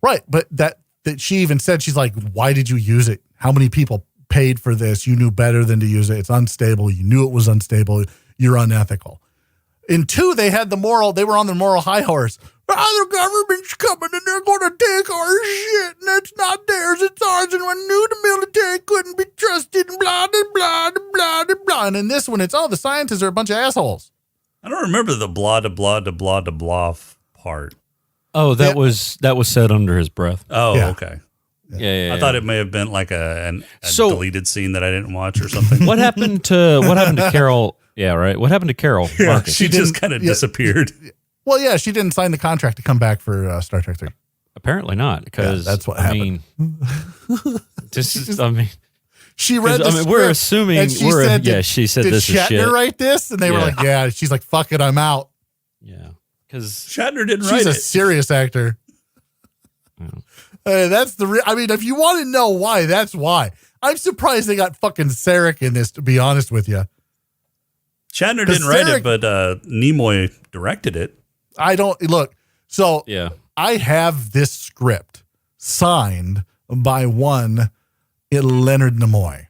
Right. But that she even said, she's like, why did you use it? How many people paid for this? You knew better than to use it. It's unstable. You knew it was unstable. You're unethical. In 2, they were on the moral high horse. The government's coming and they're going to take our shit and it's not theirs, it's ours. And we knew the military couldn't be trusted and blah, blah, blah, blah, blah. And in this one, it's, the scientists are a bunch of assholes. I don't remember the blah, da, blah, da, blah, da, blah part. Oh, that was said under his breath. Oh, yeah. Okay. Yeah. I thought it may have been like a deleted scene that I didn't watch or something. What happened to Carol? Yeah, right. What happened to Carol? Yeah, she just kind of disappeared. Well, yeah, she didn't sign the contract to come back for Star Trek 3. Apparently not, because that's what happened. She read the script, we're assuming and she said, she said did this is Shatner shit. write this? And they were like, yeah. She's like, fuck it, I'm out. Yeah. Because Shatner didn't write it. She's a serious actor. That's I mean, if you want to know why, that's why. I'm surprised they got fucking Sarek in this, to be honest with you. Shatner didn't write it, but Nimoy directed it. I don't look. So yeah, I have this script signed by one Leonard Nimoy,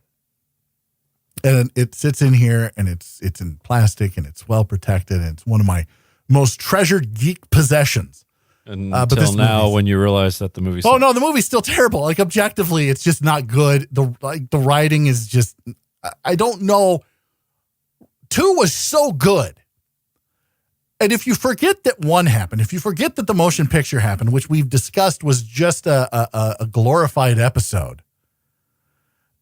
and it sits in here, and it's in plastic, and it's well protected, and it's one of my most treasured geek possessions. Until now, when you realize that the movie's no, the movie's still terrible. Like objectively, it's just not good. The writing is just, I don't know. 2 was so good. And if you forget that 1 happened, if you forget that the motion picture happened, which we've discussed was just a glorified episode,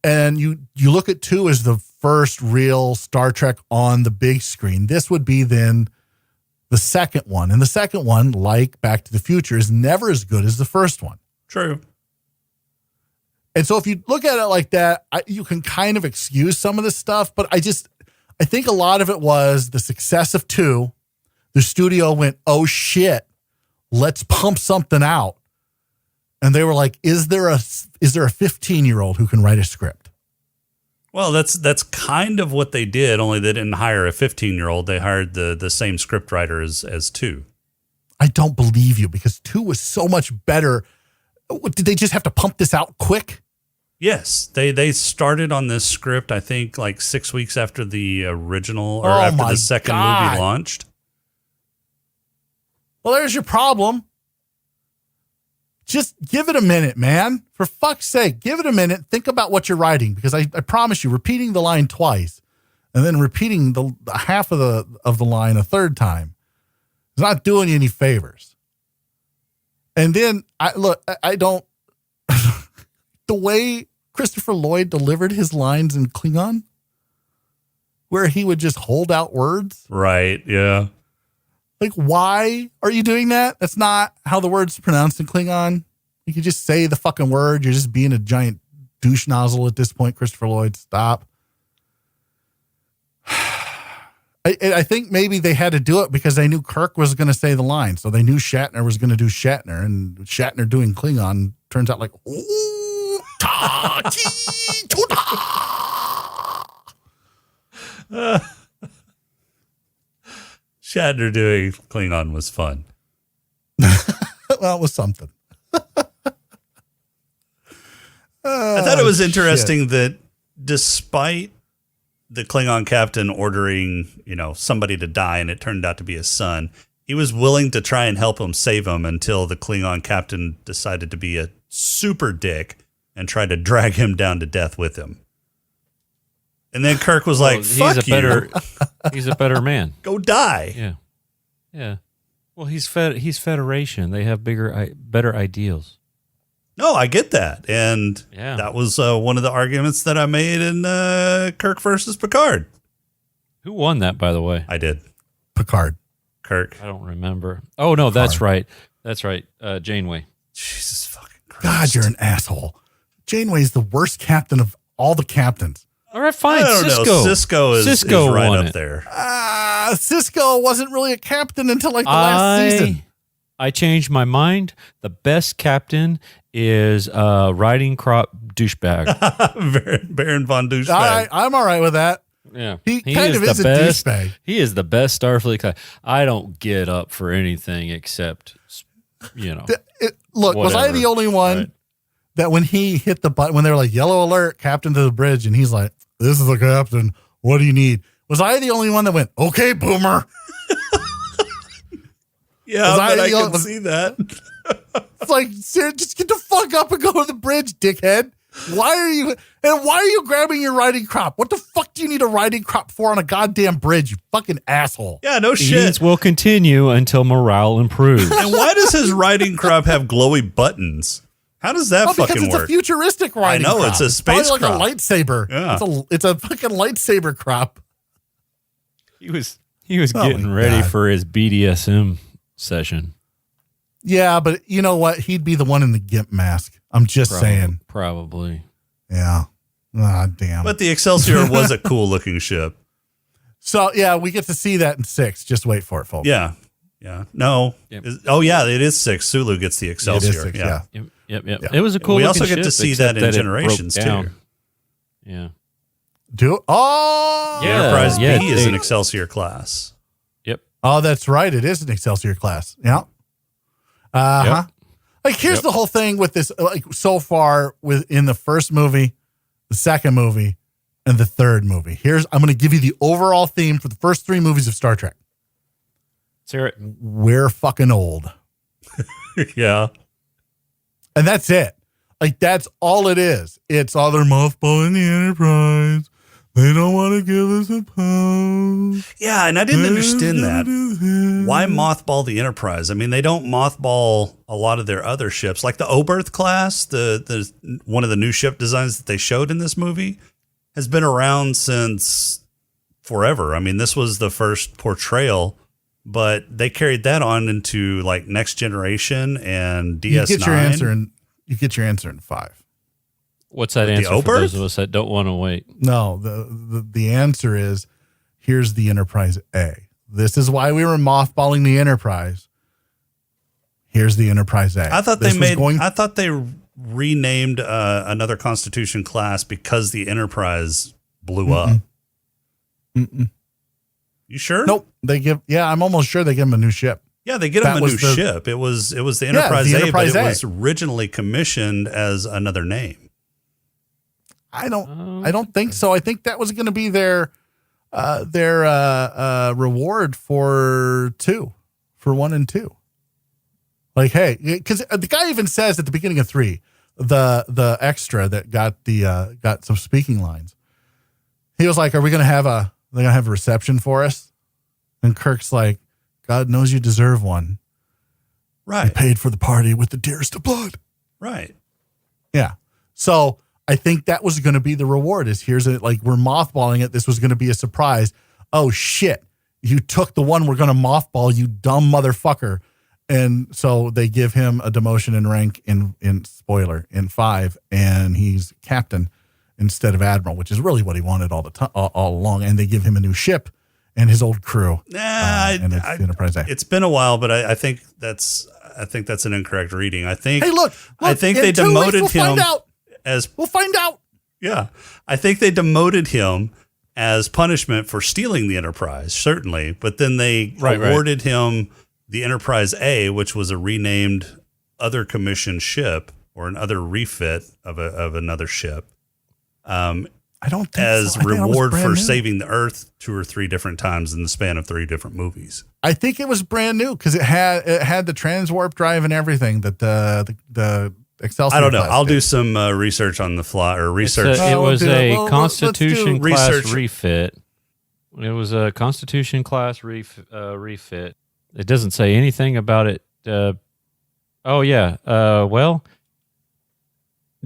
and you look at 2 as the first real Star Trek on the big screen, this would be then the second one. And the second one, like Back to the Future, is never as good as the first one. True. And so if you look at it like that, you can kind of excuse some of this stuff, but I think a lot of it was the success of 2. The studio went, oh shit, let's pump something out. And they were like, is there a 15-year-old who can write a script? Well, that's kind of what they did, only they didn't hire a 15-year-old. They hired the same script writer as 2. I don't believe you, because 2 was so much better. Did they just have to pump this out quick? Yes, they started on this script, I think, like 6 weeks after the original, or after the second movie launched. Well, there's your problem. Just give it a minute, man. For fuck's sake, give it a minute. Think about what you're writing, because I promise you, repeating the line twice and then repeating the half of the line a third time is not doing you any favors. And then I don't the way Christopher Lloyd delivered his lines in Klingon, where he would just hold out words. Right, yeah. Like, why are you doing that? That's not how the word's pronounced in Klingon. You can just say the fucking word. You're just being a giant douche nozzle at this point, Christopher Lloyd. Stop. I think maybe they had to do it because they knew Kirk was going to say the line. So they knew Shatner was going to do Shatner, and Shatner doing Klingon turns out like, ooh, ta, chi, tuta. Shatner doing Klingon was fun. Well, it was something. I thought it was interesting that despite the Klingon captain ordering, somebody to die, and it turned out to be his son, he was willing to try and help him save him until the Klingon captain decided to be a super dick and tried to drag him down to death with him. And then Kirk was like, fuck you. He's a better man. Go die. Yeah. Yeah. Well, he's Federation. They have better ideals. No, I get that. And yeah, that was one of the arguments that I made in Kirk versus Picard. Who won that, by the way? I did. Picard. Kirk. I don't remember. Oh, no, Picard. That's right. That's right. Janeway. Jesus fucking Christ. God, you're an asshole. Janeway's the worst captain of all the captains. All right, fine. I don't know. Cisco is right up there. Cisco wasn't really a captain until like the last season. I changed my mind. The best captain is riding crop douchebag. Baron von Douchebag. I'm all right with that. Yeah. He kind of is a douchebag. He is the best Starfleet guy. I don't get up for anything except, Look, was I the only one that when he hit the button, when they were like, yellow alert, captain to the bridge, and he's like, this is the captain. What do you need? Was I the only one that went, okay, boomer? Yeah, but I can see that. It's like, just get the fuck up and go to the bridge, dickhead. Why are you grabbing your riding crop? What the fuck do you need a riding crop for on a goddamn bridge, you fucking asshole? Yeah, no shit. Meetings will continue until morale improves. And why does his riding crop have glowy buttons? How does that fucking work? Because it's a futuristic riding crop. I know, it's a space crop. crop. Like a lightsaber. Yeah. It's a fucking lightsaber crop. He was getting ready for his BDSM session. Yeah, but you know what? He'd be the one in the GIMP mask. I'm just saying. Probably. Yeah. Ah, damn. But the Excelsior was a cool looking ship. So, yeah, we get to see that in 6. Just wait for it, folks. Yeah. Yeah. No. Yep. It is 6. Sulu gets the Excelsior. It is 6, yeah. Yep. Yeah. It was a cool. We also looking get to ship, see that except in it Generations, broke down. too. Yeah. Oh! The Yeah, Enterprise yeah, B is they- an Excelsior class. Yep. Oh, that's right. It is an Excelsior class. Yeah. Uh-huh. Yep. Like, here's the whole thing with this, like, so far within the first movie, the second movie, and the third movie. I'm going to give you the overall theme for the first 3 movies of Star Trek. Let's hear it. We're fucking old. Yeah. And that's it. Like, that's all it is. It's all they're mothballing the Enterprise. They don't want to give us a post. Yeah, and I didn't understand that. Why mothball the Enterprise? I mean, they don't mothball a lot of their other ships, like the Oberth class. The one of the new ship designs that they showed in this movie has been around since forever. I mean, this was the first portrayal, but they carried that on into like Next Generation and DS9. You get your answer in 5. What's that The answer for Oberth? those of us that don't want to wait? No, the answer is, here's the Enterprise A. This is why we were mothballing the Enterprise. Here's the Enterprise A. I thought they renamed another Constitution class because the Enterprise blew up. You sure? Nope. I'm almost sure they give them a new ship. Yeah, they get him a new ship. It was the Enterprise A, but it was originally commissioned as another name. I don't think so. I think that was going to be their reward for 1 and 2. Like, hey, because the guy even says at the beginning of 3, the extra that got some speaking lines. He was like, "Are we going to have a reception for us?" And Kirk's like, "God knows you deserve one. Right. You paid for the party with the dearest of blood." Right. Yeah. So I think that was going to be the reward. We're mothballing it. This was going to be a surprise. Oh shit! You took the one we're going to mothball, you dumb motherfucker. And so they give him a demotion in rank in 5, and he's captain instead of admiral, which is really what he wanted all along. And they give him a new ship and his old crew. And it's the Enterprise A. It's been a while, but I think that's an incorrect reading. I think. Hey, look I think they demoted him We'll find out. Yeah, I think they demoted him as punishment for stealing the Enterprise, certainly. But then they awarded him the Enterprise A, which was a renamed other commissioned ship or another refit of another ship. I don't think as so. reward for saving the Earth 2 or 3 different times in the span of 3 different movies. I think it was brand new because it had the transwarp drive and everything that the Excelsior. I don't know. I'll do some research on the fly or research. It was a Constitution class refit. It was a Constitution class refit. It doesn't say anything about it. Well,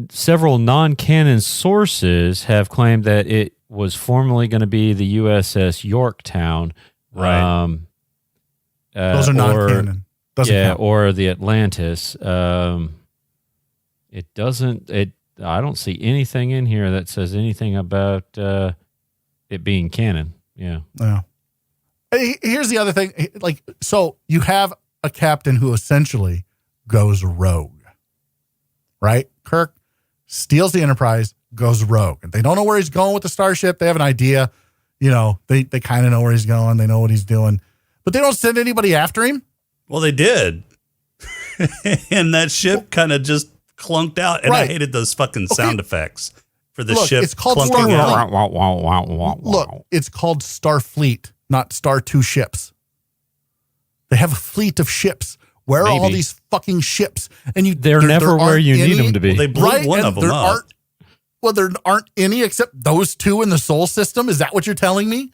several non-canon sources have claimed that it was formerly going to be the USS Yorktown. Right. Those are non-canon. Doesn't count. Or the Atlantis. It doesn't. I don't see anything in here that says anything about it being canon. Yeah. Yeah. Here's the other thing. So you have a captain who essentially goes rogue, right? Kirk steals the Enterprise, goes rogue, and they don't know where he's going with the starship. They have an idea, they kind of know where he's going. They know what he's doing, but they don't send anybody after him. Well, they did. And that ship kind of just clunked out, and I hated those fucking sound effects for the ship. It's called clunking out. Look, it's called Starfleet, not Star 2 ships. They have a fleet of ships. Where are all these fucking ships? And they're never where you need them to be. Well, they blew one of them up. There aren't any except those 2 in the Sol system. Is that what you're telling me?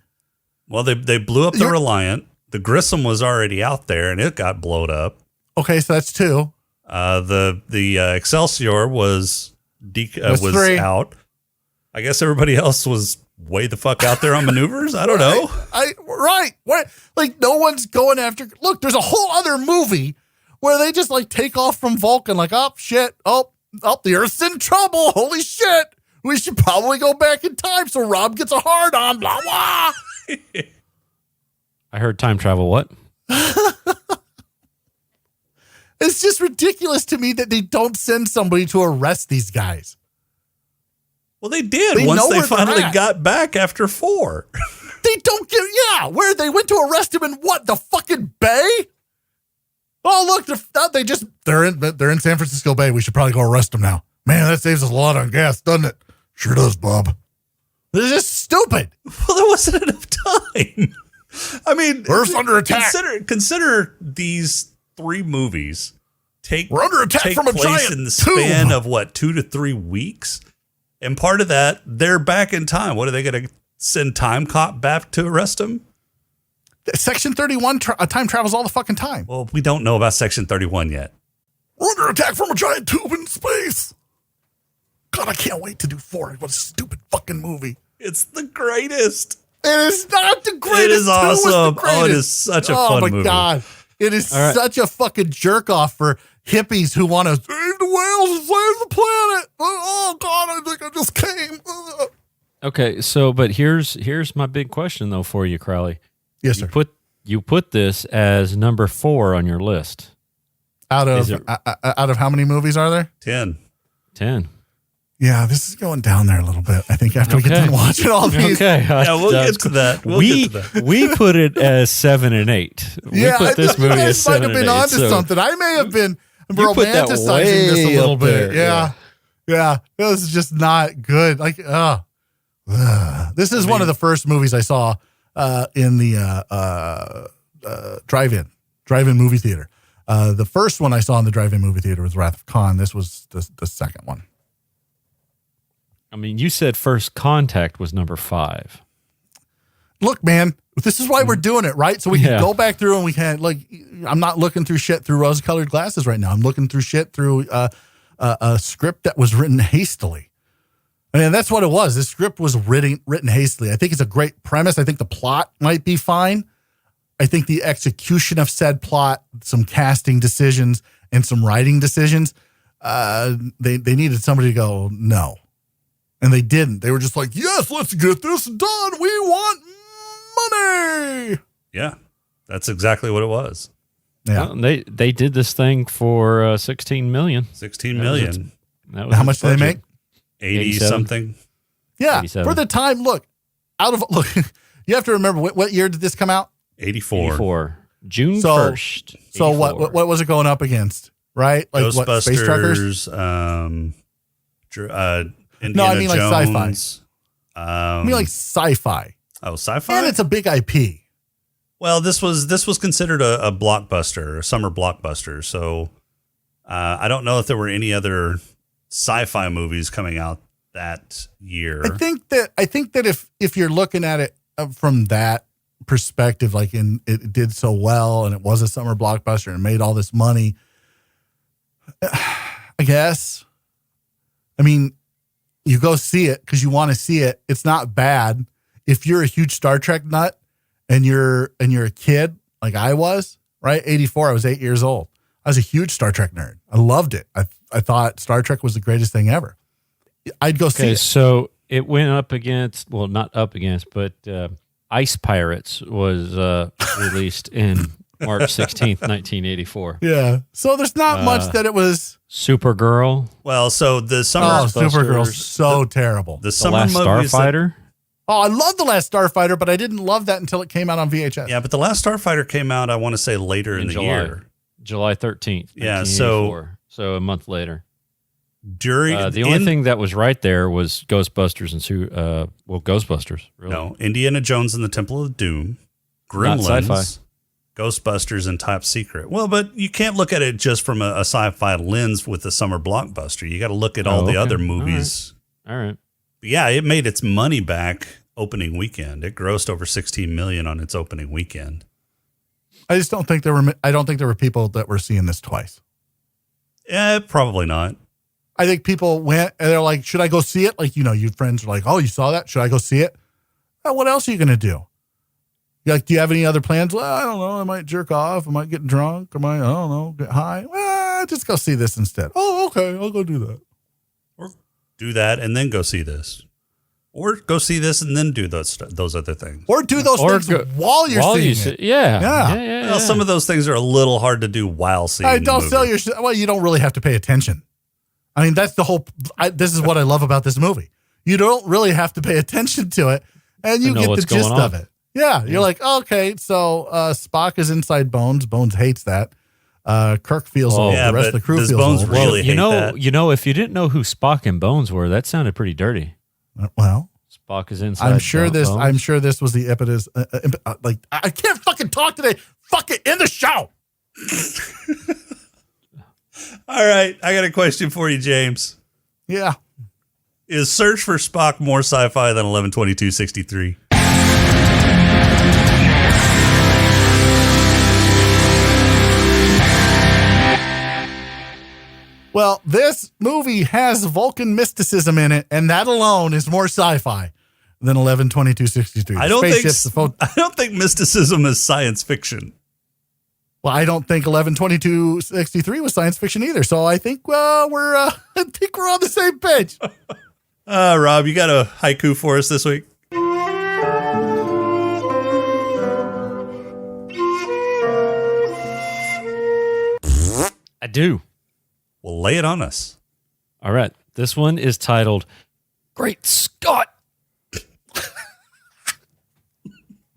Well, they blew up the Reliant. The Grissom was already out there, and it got blowed up. Okay, so that's 2. The Excelsior was 3. out. I guess everybody else was way the fuck out there on maneuvers. I don't know. What? Like, no one's going after. Look, there's a whole other movie where they just take off from Vulcan. Like, oh shit, oh the Earth's in trouble. Holy shit, We should probably go back in time so Rob gets a hard on, blah, blah. I heard time travel. What? It's just ridiculous to me that they don't send somebody to arrest these guys. Well, they did once they finally got back after 4. They don't get, where they went to arrest him in what, the fucking Bay? Oh, look, they're in San Francisco Bay. We should probably go arrest them now. Man, that saves us a lot on gas, doesn't it? Sure does, Bob. This is just stupid. Well, there wasn't enough time. I mean, Earth's under attack. Consider these 3 movies We're under attack from a place giant in the span of 2 to 3 weeks, and part of that they're back in time. What are they going to send Time Cop back to arrest him? Section 31 time travels all the fucking time. Well, we don't know about Section 31 yet. We're under attack from a giant tube in space. God, I can't wait to do 4. What a stupid fucking movie. It's the greatest. It is not the greatest. It is awesome. Oh, it is such a fun movie. Oh, my God. It is such a fucking jerk off for hippies who want to save the whales and save the planet. Oh, God, I think I just came. Okay, so, but here's my big question, though, for you, Crowley. Yes, sir. You put this as number 4 on your list. Out of how many movies are there? 10. Yeah, this is going down there a little bit. I think after we get done watching all these. Okay. Yeah, we'll get to that. We put it as 7 and 8. We put this movie as 7 and 8. You might have been onto something. I may have been romanticizing this a little bit. Yeah. This is just not good. Like, this is one of the first movies I saw in the drive-in movie theater. The first one I saw in the drive-in movie theater was Wrath of Khan. This was the second one. I mean, you said First Contact was number 5. Look, man, this is why we're doing it, right? So we can go back through and we can, like, I'm not looking through shit through rose-colored glasses right now. I'm looking through shit through a script that was written hastily. I mean, that's what it was. This script was written hastily. I think it's a great premise. I think the plot might be fine. I think the execution of said plot, some casting decisions and some writing decisions, they needed somebody to go, no. And they didn't. They were just like, yes, let's get this done. We want money. Yeah, that's exactly what it was. Yeah, well, they did this thing for $16 million. $16 million. How much did they make? 80 something. Yeah, 87. For the time. Look, you have to remember what year did this come out? 84. June 1st. 84. So what was it going up against? Right, like Ghostbusters. What, Space Truckers. Indiana Jones. Sci-fi. I mean like sci-fi. Oh, sci-fi? And it's a big IP. Well, this was considered a blockbuster, a summer blockbuster. So I don't know if there were any other sci-fi movies coming out that year. I think that if you're looking at it from that perspective, like it did so well and it was a summer blockbuster and made all this money, I guess. I mean, you go see it because you want to see it. It's not bad. If you're a huge Star Trek nut and you're a kid like I was, right? 84, I was 8 years old. I was a huge Star Trek nerd. I loved it. I thought Star Trek was the greatest thing ever. I'd go see it. So it went up against, well, not up against, but Ice Pirates was released in March 16th, 1984. Yeah. So there's not much that it was. Supergirl. Well, so the summer. Oh, Supergirl's so terrible. The summer Last movies Starfighter. I love The Last Starfighter, but I didn't love that until it came out on VHS. Yeah, but The Last Starfighter came out, I want to say, later in the year. July 13th. Yeah, so a month later. During the only thing that was right there was Ghostbusters and Ghostbusters. Really. No, Indiana Jones and the Temple of Doom, Gremlins, Ghostbusters, and Top Secret. Well, but you can't look at it just from a sci-fi lens with the summer blockbuster. You got to look at all the other movies. All right. Yeah, it made its money back opening weekend. It grossed over $16 million on its opening weekend. I just don't think there were people that were seeing this twice. Yeah, probably not. I think people went and they're like, should I go see it? Like, your friends are like, oh, you saw that? Should I go see it? What else are you going to do? You're like, do you have any other plans? Well, I don't know. I might jerk off. I might get drunk. I don't know, get high. Well, just go see this instead. Oh, okay. I'll go do that. Or do that and then go see this. Or go see this and then do those other things. Or do those things while you're seeing it. Yeah. Well, some of those things are a little hard to do while seeing Hey, the don't movie. sell your shit. Well, you don't really have to pay attention. I mean, that's the whole. This is what I love about this movie. You don't really have to pay attention to it, and you get the gist of it. Yeah, you're like, okay, so Spock is inside Bones. Bones hates that. Kirk feels old. The rest of the crew feels Bones old. really hate that. If you didn't know who Spock and Bones were, that sounded pretty dirty. Well, Spock is inside. I'm sure Bones. this was the impetus. I can't fucking talk today. Fuck it, in the show. All right, I got a question for you, James. Yeah. Is Search for Spock more sci-fi than 11/22/63? Well, this movie has Vulcan mysticism in it, and that alone is more sci-fi than 11/22/63. I don't think mysticism is science fiction. Well, I don't think 11/22/63 was science fiction either. So I think we're on the same page. Rob, you got a haiku for us this week? I do. Well, lay it on us. All right. This one is titled Great Scott.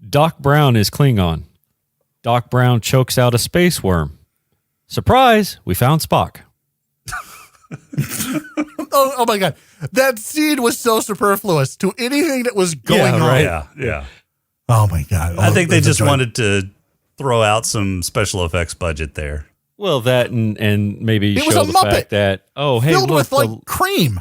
Doc Brown is Klingon. Doc Brown chokes out a space worm. Surprise, we found Spock. Oh my God. That scene was so superfluous to anything that was going on. Yeah. Oh my God. I think they just wanted to throw out some special effects budget there. Well, that and maybe it was show a the Muppet fact that, hey, filled look, with cream.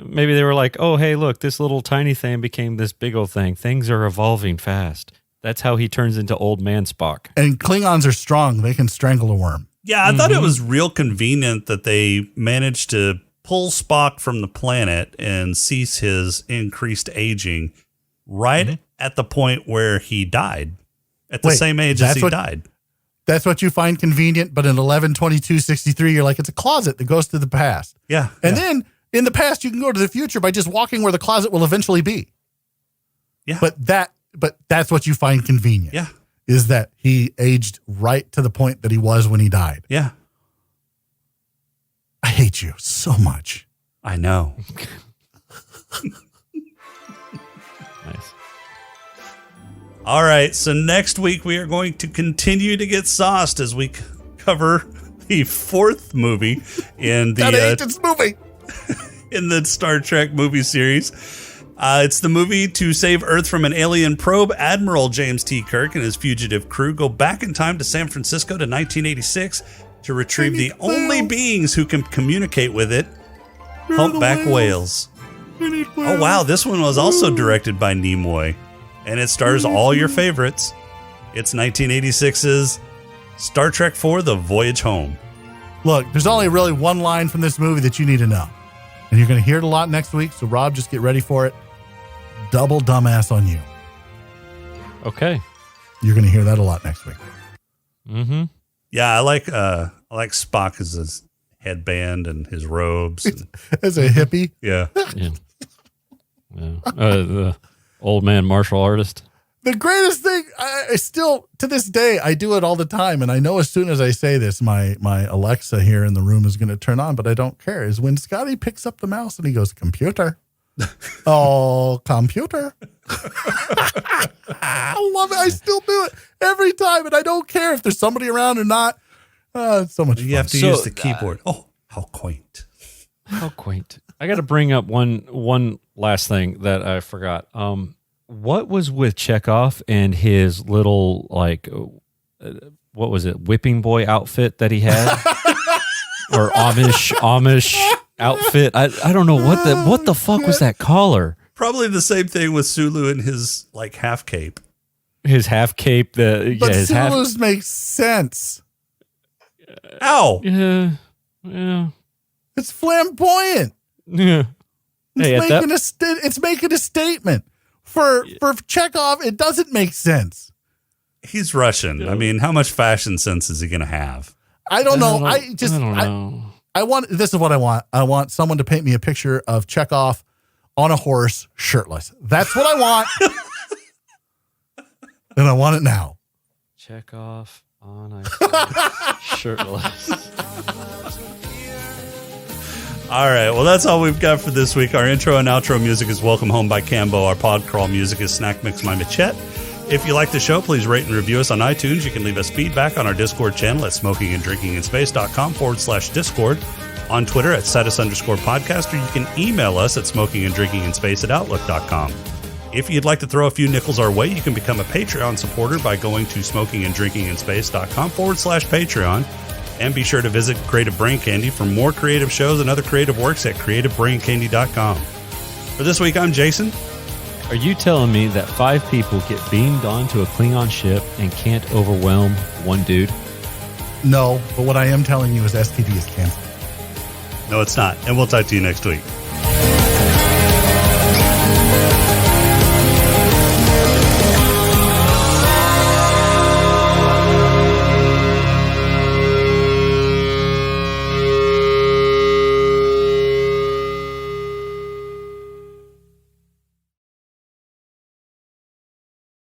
Maybe they were like, hey, look, this little tiny thing became this big old thing. Things are evolving fast. That's how he turns into old man Spock. And Klingons are strong. They can strangle a worm. Yeah, I thought it was real convenient that they managed to pull Spock from the planet and cease his increased aging right at the point where he died, at the same age as he died. That's what you find convenient, but in 11/22/63, you're like, it's a closet that goes to the past. Yeah. And then in the past, you can go to the future by just walking where the closet will eventually be. Yeah. But that's what you find convenient. Yeah. Is that he aged right to the point that he was when he died. Yeah. I hate you so much. I know. Nice. All right, so next week we are going to continue to get sauced as we cover the fourth movie in the I hate this movie. in the Star Trek movie series. It's the movie to save Earth from an alien probe. Admiral James T. Kirk and his fugitive crew go back in time to San Francisco to 1986 to retrieve the only beings who can communicate with it, humpback whales. Oh, wow, this one was also directed by Nimoy. And it stars all your favorites. It's 1986's Star Trek IV, The Voyage Home. Look, there's only really one line from this movie that you need to know. And you're going to hear it a lot next week. So, Rob, just get ready for it. Double dumbass on you. Okay. You're going to hear that a lot next week. Mm-hmm. Yeah, I like Spock as his headband and his robes. As a hippie. Yeah. Yeah. The old man martial artist. The greatest thing, I still, to this day, I do it all the time. And I know as soon as I say this, my Alexa here in the room is going to turn on, but I don't care, is when Scotty picks up the mouse and he goes, computer. Oh, computer. I love it. I still do it every time. And I don't care if there's somebody around or not. It's so much fun. You have to use the keyboard. How quaint. How quaint. I got to bring up one last thing that I forgot. What was with Chekhov and his little, what was it, whipping boy outfit that he had? Or Amish outfit? I don't know what the fuck was that collar? Probably the same thing with Sulu and his half cape. His half cape. But Sulu's makes sense. Ow! Yeah. It's flamboyant. Yeah. It's making a statement. For Chekhov, it doesn't make sense. He's Russian. I mean, how much fashion sense is he going to have? I don't know. I don't know. This is what I want. I want someone to paint me a picture of Chekhov on a horse, shirtless. That's what I want. And I want it now. Chekhov on a horse, shirtless. All right. Well, that's all we've got for this week. Our intro and outro music is Welcome Home by Cambo. Our pod crawl music is Snack Mix by Machette. If you like the show, please rate and review us on iTunes. You can leave us feedback on our Discord channel at smokinganddrinkinginspace.com/Discord, on Twitter at status_podcast, or you can email us at smokinganddrinkinginspace@outlook.com. If you'd like to throw a few nickels our way, you can become a Patreon supporter by going to smokinganddrinkinginspace.com/Patreon. And be sure to visit Creative Brain Candy for more creative shows and other creative works at creativebraincandy.com. For this week, I'm Jason. Are you telling me that 5 people get beamed onto a Klingon ship and can't overwhelm one dude? No, but what I am telling you is STD is canceled. No, it's not. And we'll talk to you next week.